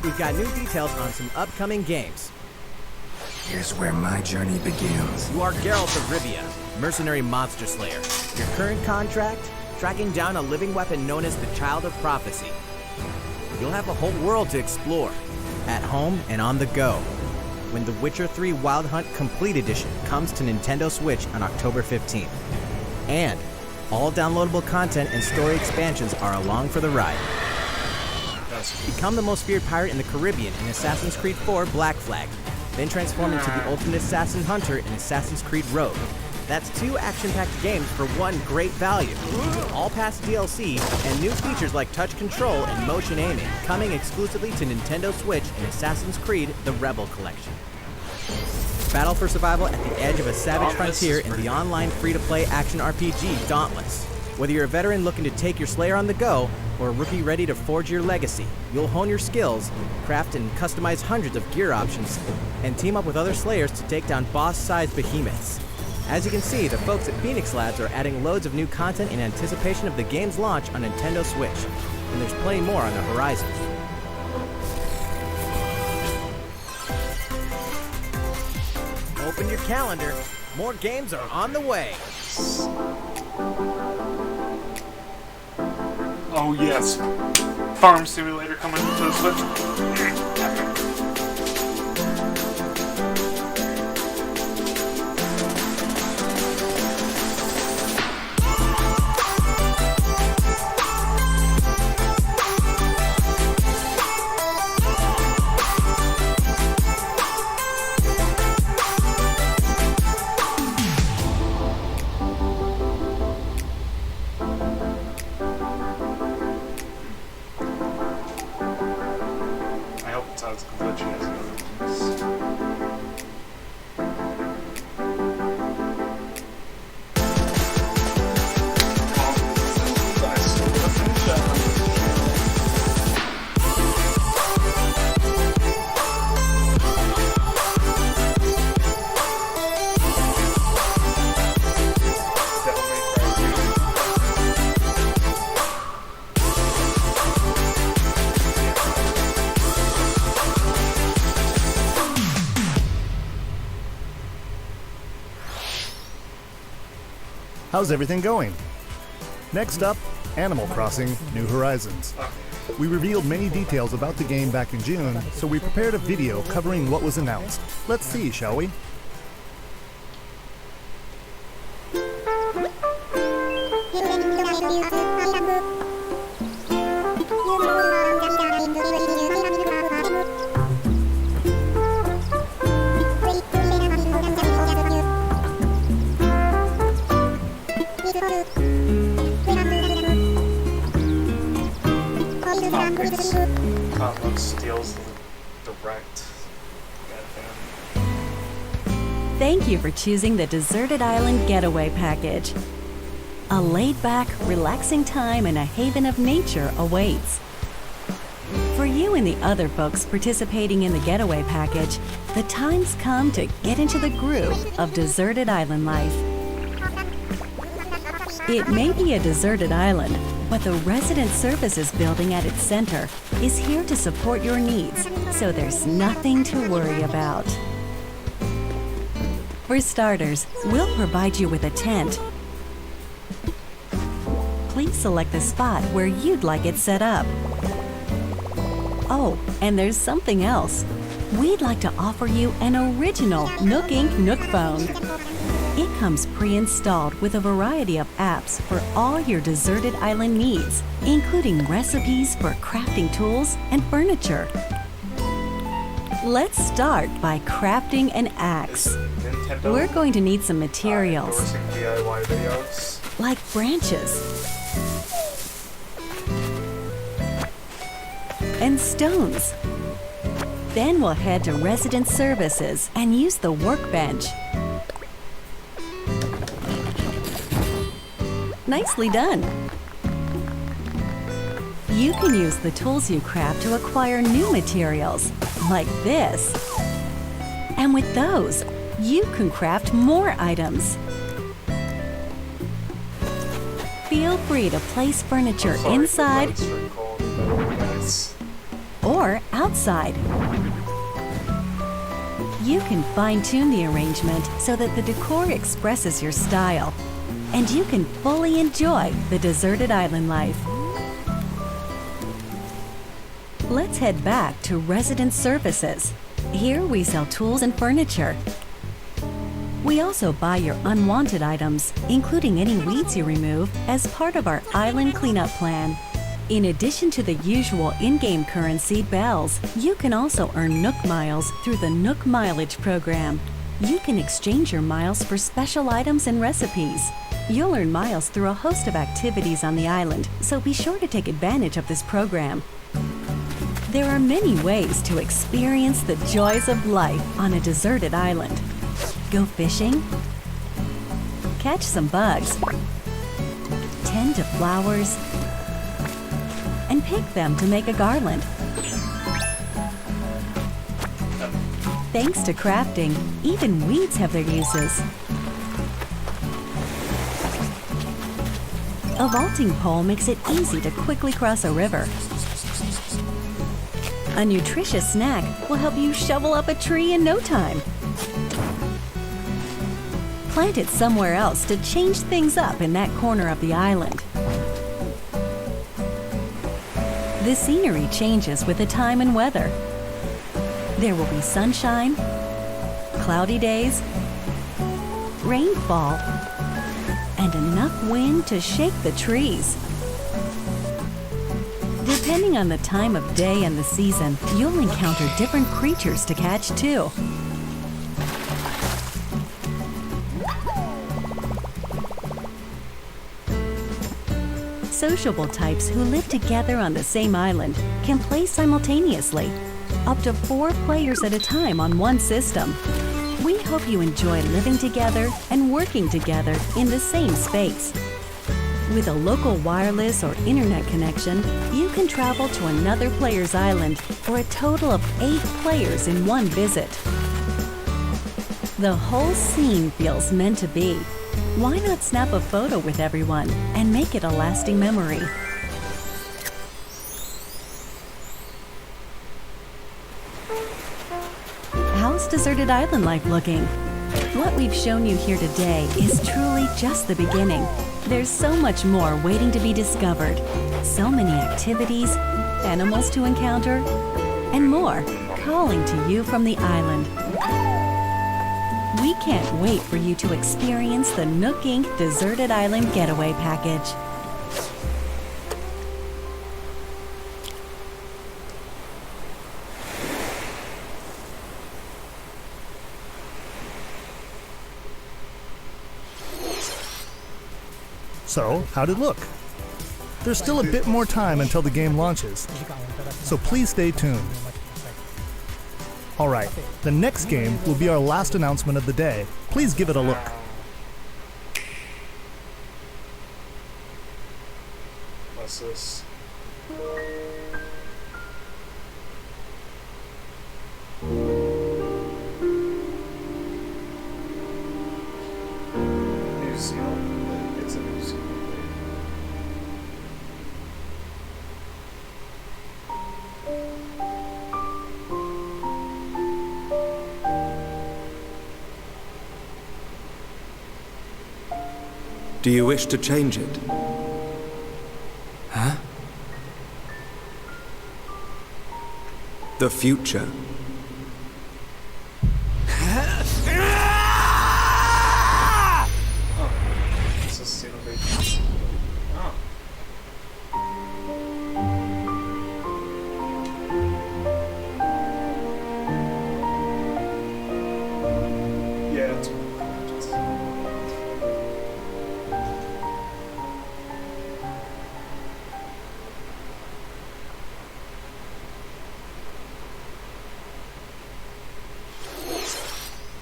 We've got new details on some upcoming games. Here's where my journey begins. You are Geralt of Rivia, mercenary monster slayer. Your current contract? Tracking down a living weapon known as the Child of Prophecy. you'll have a whole world to explore, at home and on the go, when The Witcher 3 Wild Hunt Complete Edition comes to Nintendo Switch on October 15th. And all downloadable content and story expansions are along for the ride. Become the most feared pirate in the Caribbean in Assassin's Creed 4 Black Flag, then transform into the ultimate assassin hunter in Assassin's Creed Rogue. That's 2 action-packed games for one great value, with all past DLC and new features like touch control and motion aiming, coming exclusively to Nintendo Switch in Assassin's Creed The Rebel Collection. Battle for survival at the edge of a savage frontier in the online free-to-play action RPG Dauntless. Whether you're a veteran looking to take your Slayer on the go, or a rookie ready to forge your legacy, you'll hone your skills, craft and customize hundreds of gear options, and team up with other Slayers to take down boss-sized behemoths. As you can see, the folks at Phoenix Labs are adding loads of new content in anticipation of the game's launch on Nintendo Switch, and there's plenty more on the horizon. Open your calendar. More games are on the way. Oh yes, Farm Simulator coming to the Switch. How's everything going? Next up, Animal Crossing New Horizons. We revealed many details about the game back in June, so we prepared a video covering what was announced. Let's see, shall we? Steals the direct. Thank you for choosing the Deserted Island Getaway Package. A laid-back, relaxing time and a haven of nature awaits. For you and the other folks participating in the Getaway Package, the time's come to get into the groove of deserted island life. It may be a deserted island, but the Resident Services building at its center is here to support your needs, so there's nothing to worry about. For starters, we'll provide you with a tent. Please select the spot where you'd like it set up. Oh, and there's something else. We'd like to offer you an original Nook Inc. Nook phone. It comes pre-installed with a variety of apps for all your deserted island needs, including recipes for crafting tools and furniture. Let's start by crafting an axe. We're going to need some materials, DIY videos. like branches and stones. Then we'll head to Resident Services and use the workbench. Nicely done. You can use the tools you craft to acquire new materials, like this. And with those, you can craft more items. Feel free to place furniture inside or outside. You can fine-tune the arrangement so that the decor expresses your style, and you can fully enjoy the deserted island life. Let's head back to Resident Services. Here we sell tools and furniture. We also buy your unwanted items, including any weeds you remove, as part of our island cleanup plan. In addition to the usual in-game currency, bells, you can also earn Nook Miles through the Nook Mileage program. You can exchange your miles for special items and recipes. You'll earn miles through a host of activities on the island, so be sure to take advantage of this program. There are many ways to experience the joys of life on a deserted island. Go fishing, catch some bugs, tend to flowers, and pick them to make a garland. Thanks to crafting, even weeds have their uses. A vaulting pole makes it easy to quickly cross a river. A nutritious snack will help you shovel up a tree in no time. Plant it somewhere else to change things up in that corner of the island. The scenery changes with the time and weather. There will be sunshine, cloudy days, rainfall, and enough wind to shake the trees. Depending on the time of day and the season, you'll encounter different creatures to catch too. Sociable types who live together on the same island can play simultaneously, up to 4 players at a time on one system. We hope you enjoy living together and working together in the same space. With a local wireless or internet connection, you can travel to another player's island for a total of 8 players in one visit. The whole scene feels meant to be. Why not snap a photo with everyone and make it a lasting memory? How's Deserted Island life looking? What we've shown you here today is truly just the beginning. There's so much more waiting to be discovered. So many activities, animals to encounter, and more calling to you from the island. We can't wait for you to experience the Nook Inc. Deserted Island Getaway Package. So, how'd it look? There's still a bit more time until the game launches, so please stay tuned. Alright, the next game will be our last announcement of the day. Please give it a look. What's this? New Zealand? It's a New Zealand. Do you wish to change it? Huh? The future. This is Xenoblade. Oh. Yeah, it's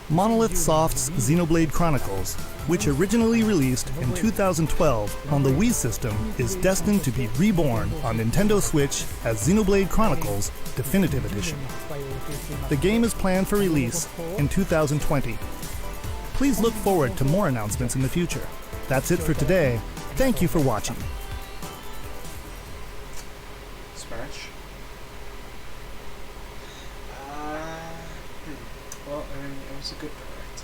Monolith Soft's Xenoblade Chronicles, which originally released in 2012 on the Wii system, is destined to be reborn on Nintendo Switch as Xenoblade Chronicles Definitive Edition. The game is planned for release in 2020. Please look forward to more announcements in the future. That's it for today. Thank you for watching. Smash. Well, I mean, it was a good direct.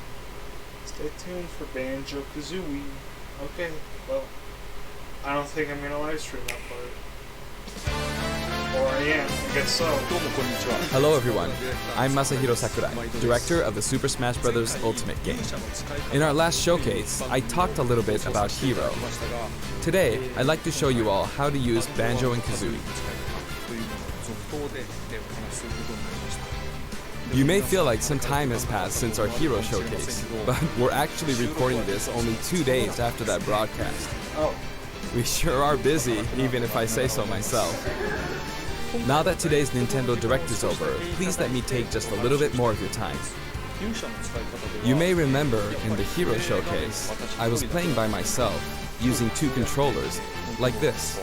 Stay tuned for Banjo-Kazooie. Okay, well, I don't think I'm gonna live stream that part. Or I am, I guess so. Hello everyone, I'm Masahiro Sakurai, director of the Super Smash Bros. Ultimate game. In our last showcase, I talked a little bit about Hero. Today, I'd like to show you all how to use Banjo and Kazooie. You may feel like some time has passed since our Hero showcase, but we're actually recording this only 2 days after that broadcast. We sure are busy, even if I say so myself. Now that today's Nintendo Direct is over, please let me take just a little bit more of your time. You may remember in the Hero showcase, I was playing by myself, using 2 controllers, like this.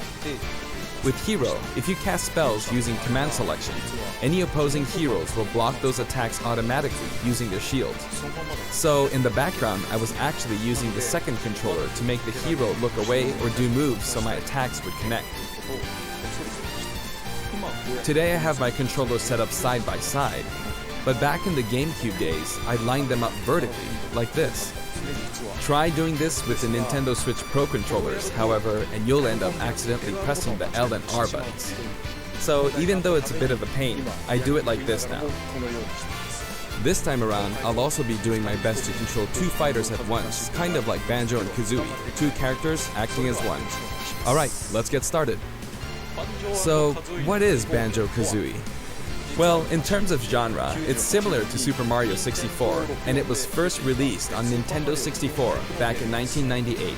With Hero, if you cast spells using command selection, any opposing heroes will block those attacks automatically using their shields. So in the background, I was actually using the second controller to make the hero look away or do moves so my attacks would connect. Today I have my controllers set up side by side, but back in the GameCube days, I lined them up vertically, like this. Try doing this with the Nintendo Switch Pro controllers, however, and you'll end up accidentally pressing the L and R buttons. So even though it's a bit of a pain, I do it like this now. This time around, I'll also be doing my best to control 2 fighters at once, kind of like Banjo and Kazooie, 2 characters acting as one. Alright, let's get started. So, what is Banjo-Kazooie? Well, in terms of genre, it's similar to Super Mario 64, and it was first released on Nintendo 64 back in 1998.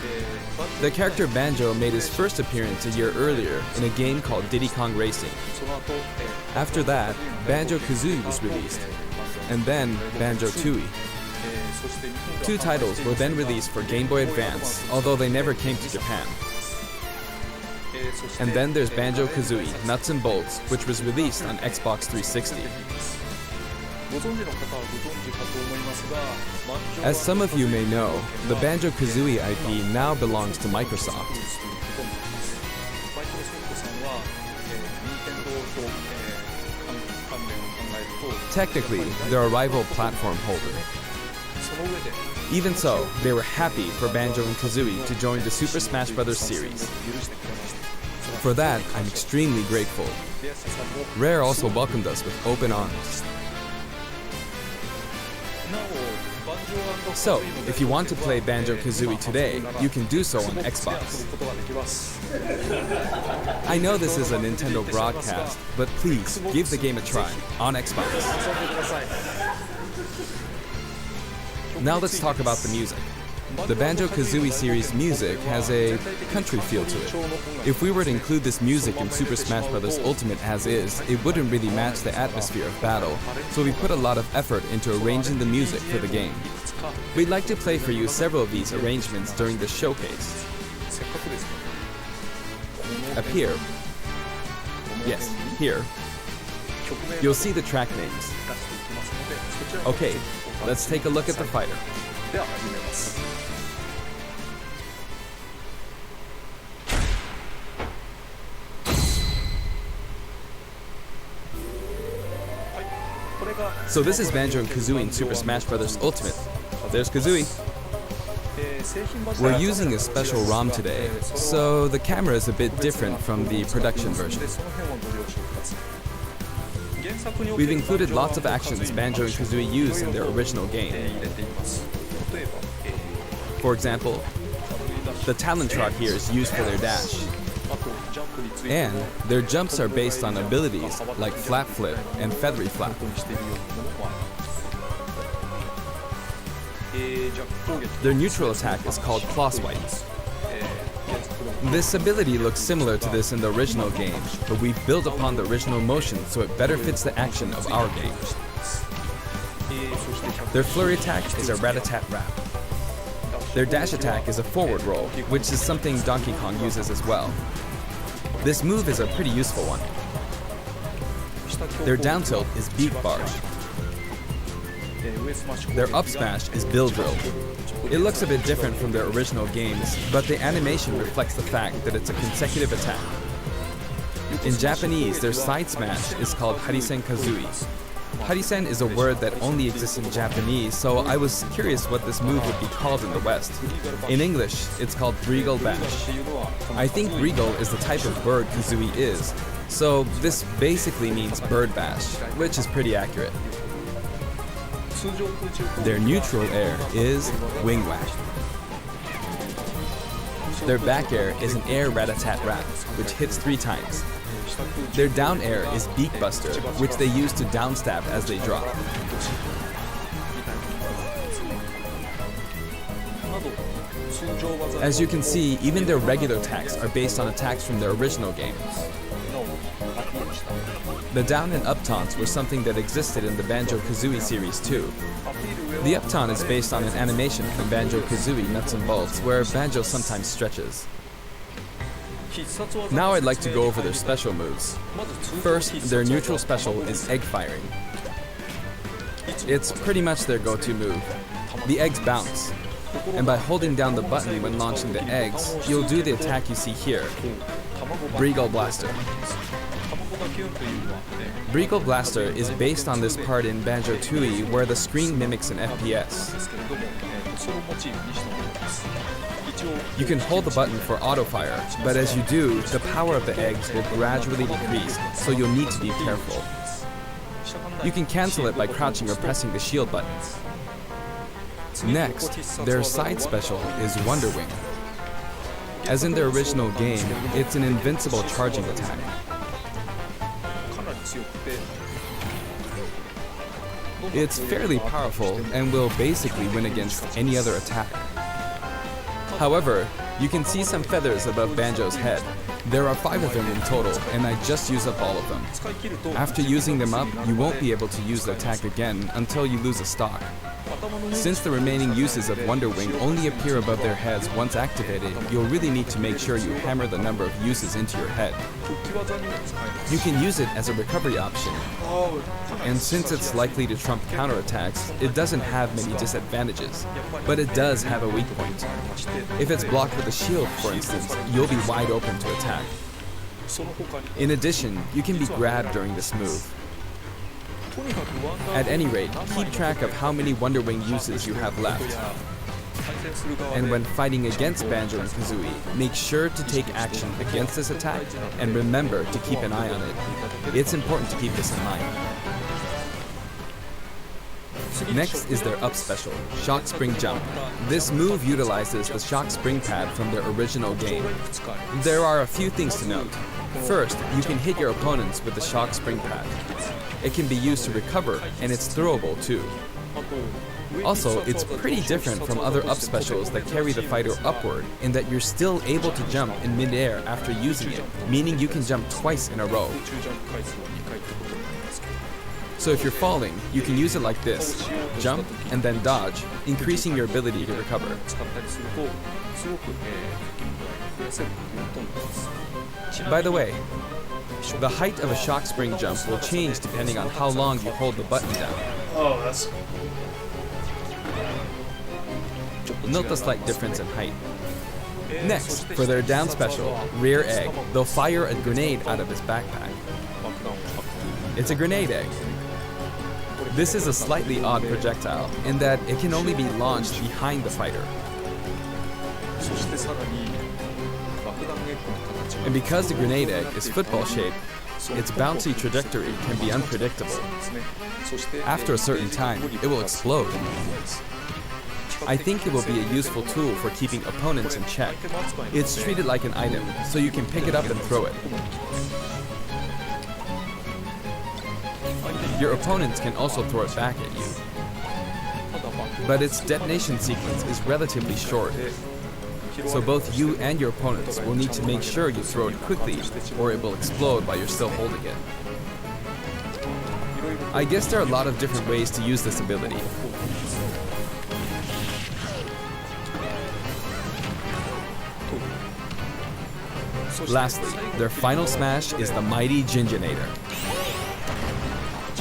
The character Banjo made his first appearance a year earlier in a game called Diddy Kong Racing. After that, Banjo-Kazooie was released, and then Banjo-Tooie. 2 titles were then released for Game Boy Advance, although they never came to Japan. And then there's Banjo-Kazooie Nuts and Bolts, which was released on Xbox 360. As some of you may know, the Banjo-Kazooie IP now belongs to Microsoft. Technically, they're a rival platform holder. Even so, they were happy for Banjo and Kazooie to join the Super Smash Bros. Series. For that, I'm extremely grateful. Rare also welcomed us with open arms. So, if you want to play Banjo-Kazooie today, you can do so on Xbox. I know this is a Nintendo broadcast, but please, give the game a try on Xbox. Now let's talk about the music. The Banjo-Kazooie series music has a country feel to it. If we were to include this music in Super Smash Bros. Ultimate as is, it wouldn't really match the atmosphere of battle, so we put a lot of effort into arranging the music for the game. We'd like to play for you several of these arrangements during the showcase. Up here, yes, here, you'll see the track names. Okay, let's take a look at the fighter. So this is Banjo and Kazooie in Super Smash Bros. Ultimate. There's Kazooie. We're using a special ROM today, so the camera is a bit different from the production version. We've included lots of actions Banjo and Kazooie use in their original game. For example, the talent trot here is used for their dash. And their jumps are based on abilities like Flap Flip and Feathery Flap. Their neutral attack is called Claw Swipe. This ability looks similar to this in the original game, but we've built upon the original motion so it better fits the action of our game. Their flurry attack is a rat-a-tat-rap. Their dash attack is a forward roll, which is something Donkey Kong uses as well. This move is a pretty useful one. Their down tilt is Beak Barge. Their up smash is Bill Drill. It looks a bit different from their original games, but the animation reflects the fact that it's a consecutive attack. In Japanese, their side smash is called Harisen Kazooie. Harisen is a word that only exists in Japanese, so I was curious what this move would be called in the West. In English, it's called Regal Bash. I think Regal is the type of bird Kazooie is, So this basically means bird bash, which is pretty accurate. Their neutral air is wing whack. Their back air is an air rat-a-tat-rat, which hits 3 times. Their down air is beak buster, which they use to downstab as they drop. As you can see, even their regular attacks are based on attacks from their original game. The down and up taunts were something that existed in the Banjo-Kazooie series too. The up taunt is based on an animation from Banjo-Kazooie Nuts and Bolts, where Banjo sometimes stretches. Now I'd like to go over their special moves. First, their neutral special is egg firing. It's pretty much their go-to move. The eggs bounce, and by holding down the button when launching the eggs, you'll do the attack you see here, Breagle Blaster. Breagle Blaster is based on this part in Banjo-Tooie where the screen mimics an FPS. You can hold the button for auto-fire, but as you do, the power of the eggs will gradually decrease, so you'll need to be careful. You can cancel it by crouching or pressing the shield button. Next, their side special is Wonder Wing. As in their original game, it's an invincible charging attack. It's fairly powerful and will basically win against any other attack. However, you can see some feathers above Banjo's head. There are 5 of them in total, and I just used up all of them. After using them up, you won't be able to use the attack again until you lose a stock. Since the remaining uses of Wonder Wing only appear above their heads once activated, you'll really need to make sure you hammer the number of uses into your head. You can use it as a recovery option, and since it's likely to trump counterattacks, it doesn't have many disadvantages, but it does have a weak point. If it's blocked with a shield, for instance, you'll be wide open to attack. In addition, you can be grabbed during this move. At any rate, keep track of how many Wonder Wing uses you have left. And when fighting against Banjo and Kazooie, make sure to take action against this attack and remember to keep an eye on it. It's important to keep this in mind. Next is their up special, Shock Spring Jump. This move utilizes the Shock Spring pad from their original game. There are a few things to note. First, you can hit your opponents with the Shock Spring pad. It can be used to recover, and it's throwable too. Also, it's pretty different from other up specials that carry the fighter upward in that you're still able to jump in mid-air after using it, meaning you can jump twice in a row. So if you're falling, you can use it like this, jump and then dodge, increasing your ability to recover. By the way, the height of a Shock Spring jump will change depending on how long you hold the button down. Oh, that's... Note the slight difference in height. Next, for their down special, Rear Egg, they'll fire a grenade out of his backpack. It's a grenade egg. This is a slightly odd projectile in that it can only be launched behind the fighter. And because the grenade egg is football-shaped, its bouncy trajectory can be unpredictable. After a certain time, it will explode. I think it will be a useful tool for keeping opponents in check. It's treated like an item, so you can pick it up and throw it. Your opponents can also throw it back at you. But its detonation sequence is relatively short, so both you and your opponents will need to make sure you throw it quickly, or it will explode while you're still holding it. I guess there are a lot of different ways to use this ability. Lastly, their final smash is the Mighty Ginginator.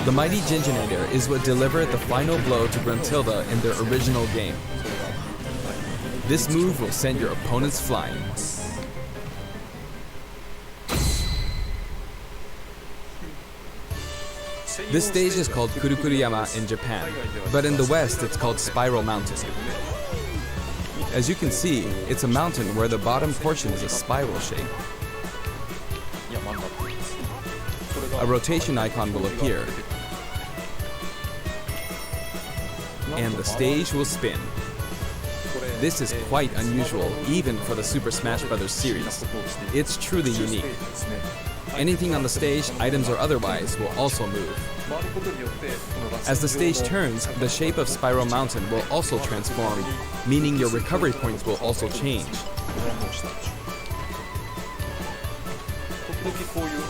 The Mighty Ginginator is what delivered the final blow to Gruntilda in their original game. This move will send your opponents flying. This stage is called Kurukuruyama in Japan, but in the West it's called Spiral Mountain. As you can see, it's a mountain where the bottom portion is a spiral shape. a rotation icon will appear, and the stage will spin. This is quite unusual, even for the Super Smash Bros. Series. It's truly unique. Anything on the stage, items or otherwise, will also move. As the stage turns, the shape of Spiral Mountain will also transform, meaning your recovery points will also change.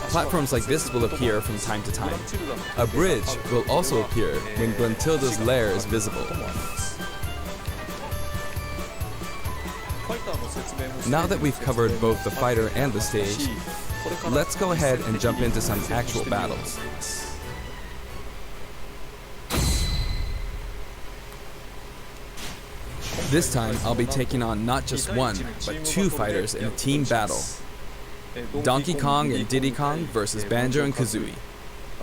Platforms like this will appear from time to time. A bridge will also appear when Gruntilda's lair is visible. Now that we've covered both the fighter and the stage, let's go ahead and jump into some actual battles. This time, I'll be taking on not just one, but two fighters in a team battle. Donkey Kong and Diddy Kong versus Banjo and Kazooie.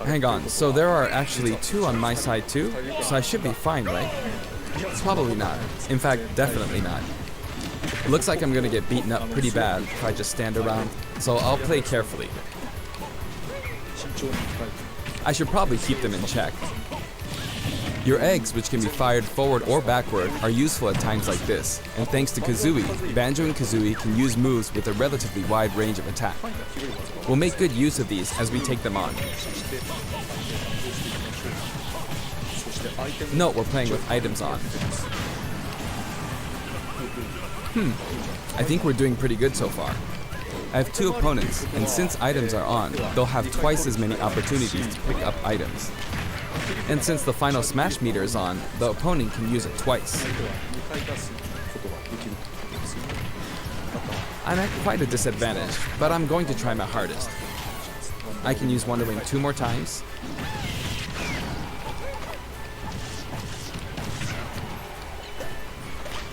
Hang on, so there are actually two on my side too? So I should be fine, right? Probably not. In fact, definitely not. Looks like I'm gonna get beaten up pretty bad if I just stand around, so I'll play carefully. I should probably keep them in check. Your eggs, which can be fired forward or backward, are useful at times like this, and thanks to Kazooie, Banjo and Kazooie can use moves with a relatively wide range of attack. We'll make good use of these as we take them on. Note we're playing with items on. I think we're doing pretty good so far. I have two opponents, and since items are on, they'll have twice as many opportunities to pick up items. And since the final smash meter is on, the opponent can use it twice. I'm at quite a disadvantage, but I'm going to try my hardest. I can use Wonder Wing 2 more times.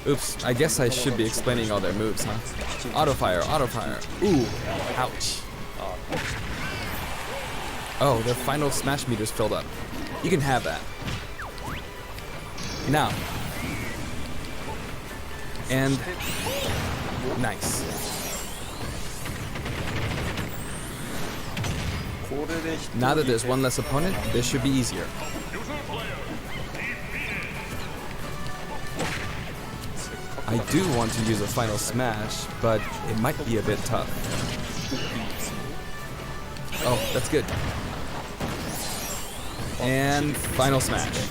Oops, I guess I should be explaining all their moves, huh? Auto fire, auto fire. Ooh, ouch. Oh, their final smash meter's filled up. You can have that. Now. And nice. Now that there's one less opponent, this should be easier. I do want to use a final smash, but it might be a bit tough. Oh, that's good. And final smash.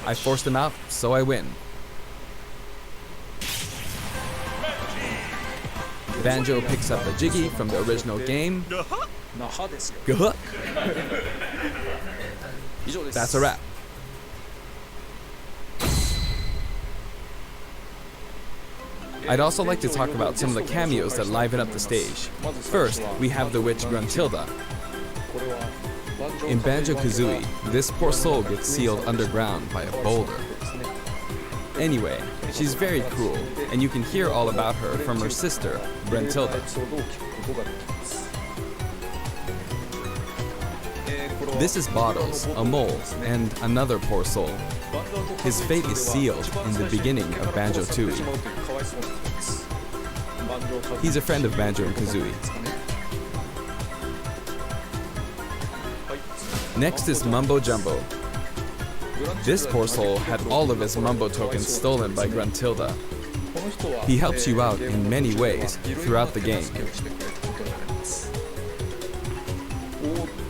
I forced him out, so I win. Banjo picks up a Jiggy from the original game. Gah! That's a wrap. I'd also like to talk about some of the cameos that liven up the stage. First, we have the witch Gruntilda. In Banjo-Kazooie, this poor soul gets sealed underground by a boulder. Anyway, she's very cruel, and you can hear all about her from her sister, Gruntilda. This is Bottles, a mole, and another poor soul. His fate is sealed in the beginning of Banjo-Tooie. He's a friend of Banjo and Kazooie. Next is Mumbo Jumbo. This poor soul had all of his Mumbo tokens stolen by Gruntilda. He helps you out in many ways throughout the game.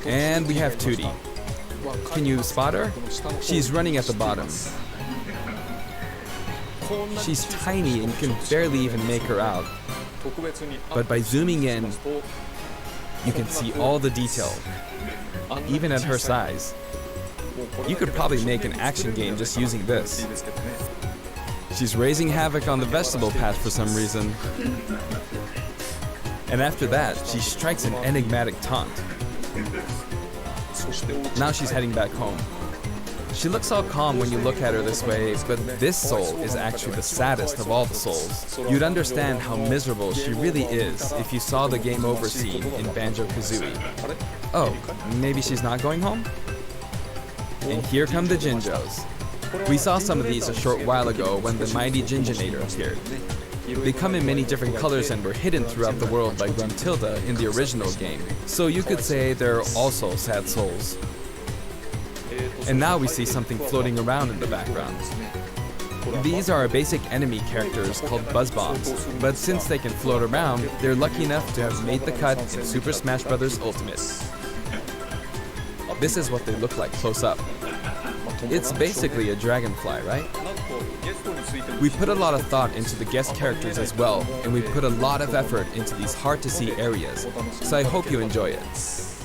And we have Tootie. Can you spot her? She's running at the bottom. She's tiny and you can barely even make her out. But by zooming in, you can see all the detail, even at her size. You could probably make an action game just using this. She's raising havoc on the vegetable patch for some reason. And after that, she strikes an enigmatic taunt. Now she's heading back home. She looks all calm when you look at her this way, but this soul is actually the saddest of all the souls. You'd understand how miserable she really is if you saw the game over scene in Banjo-Kazooie. Oh, maybe she's not going home? And here come the Jinjos. We saw some of these a short while ago when the mighty Jinjonator appeared. They come in many different colors and were hidden throughout the world by Gruntilda in the original game. So you could say they're also sad souls. And now we see something floating around in the background. These are our basic enemy characters called Buzz Bombs, but since they can float around, they're lucky enough to have made the cut in Super Smash Bros. Ultimate. This is what they look like close up. It's basically a dragonfly, right? We put a lot of thought into the guest characters as well, and we put a lot of effort into these hard-to-see areas, so I hope you enjoy it.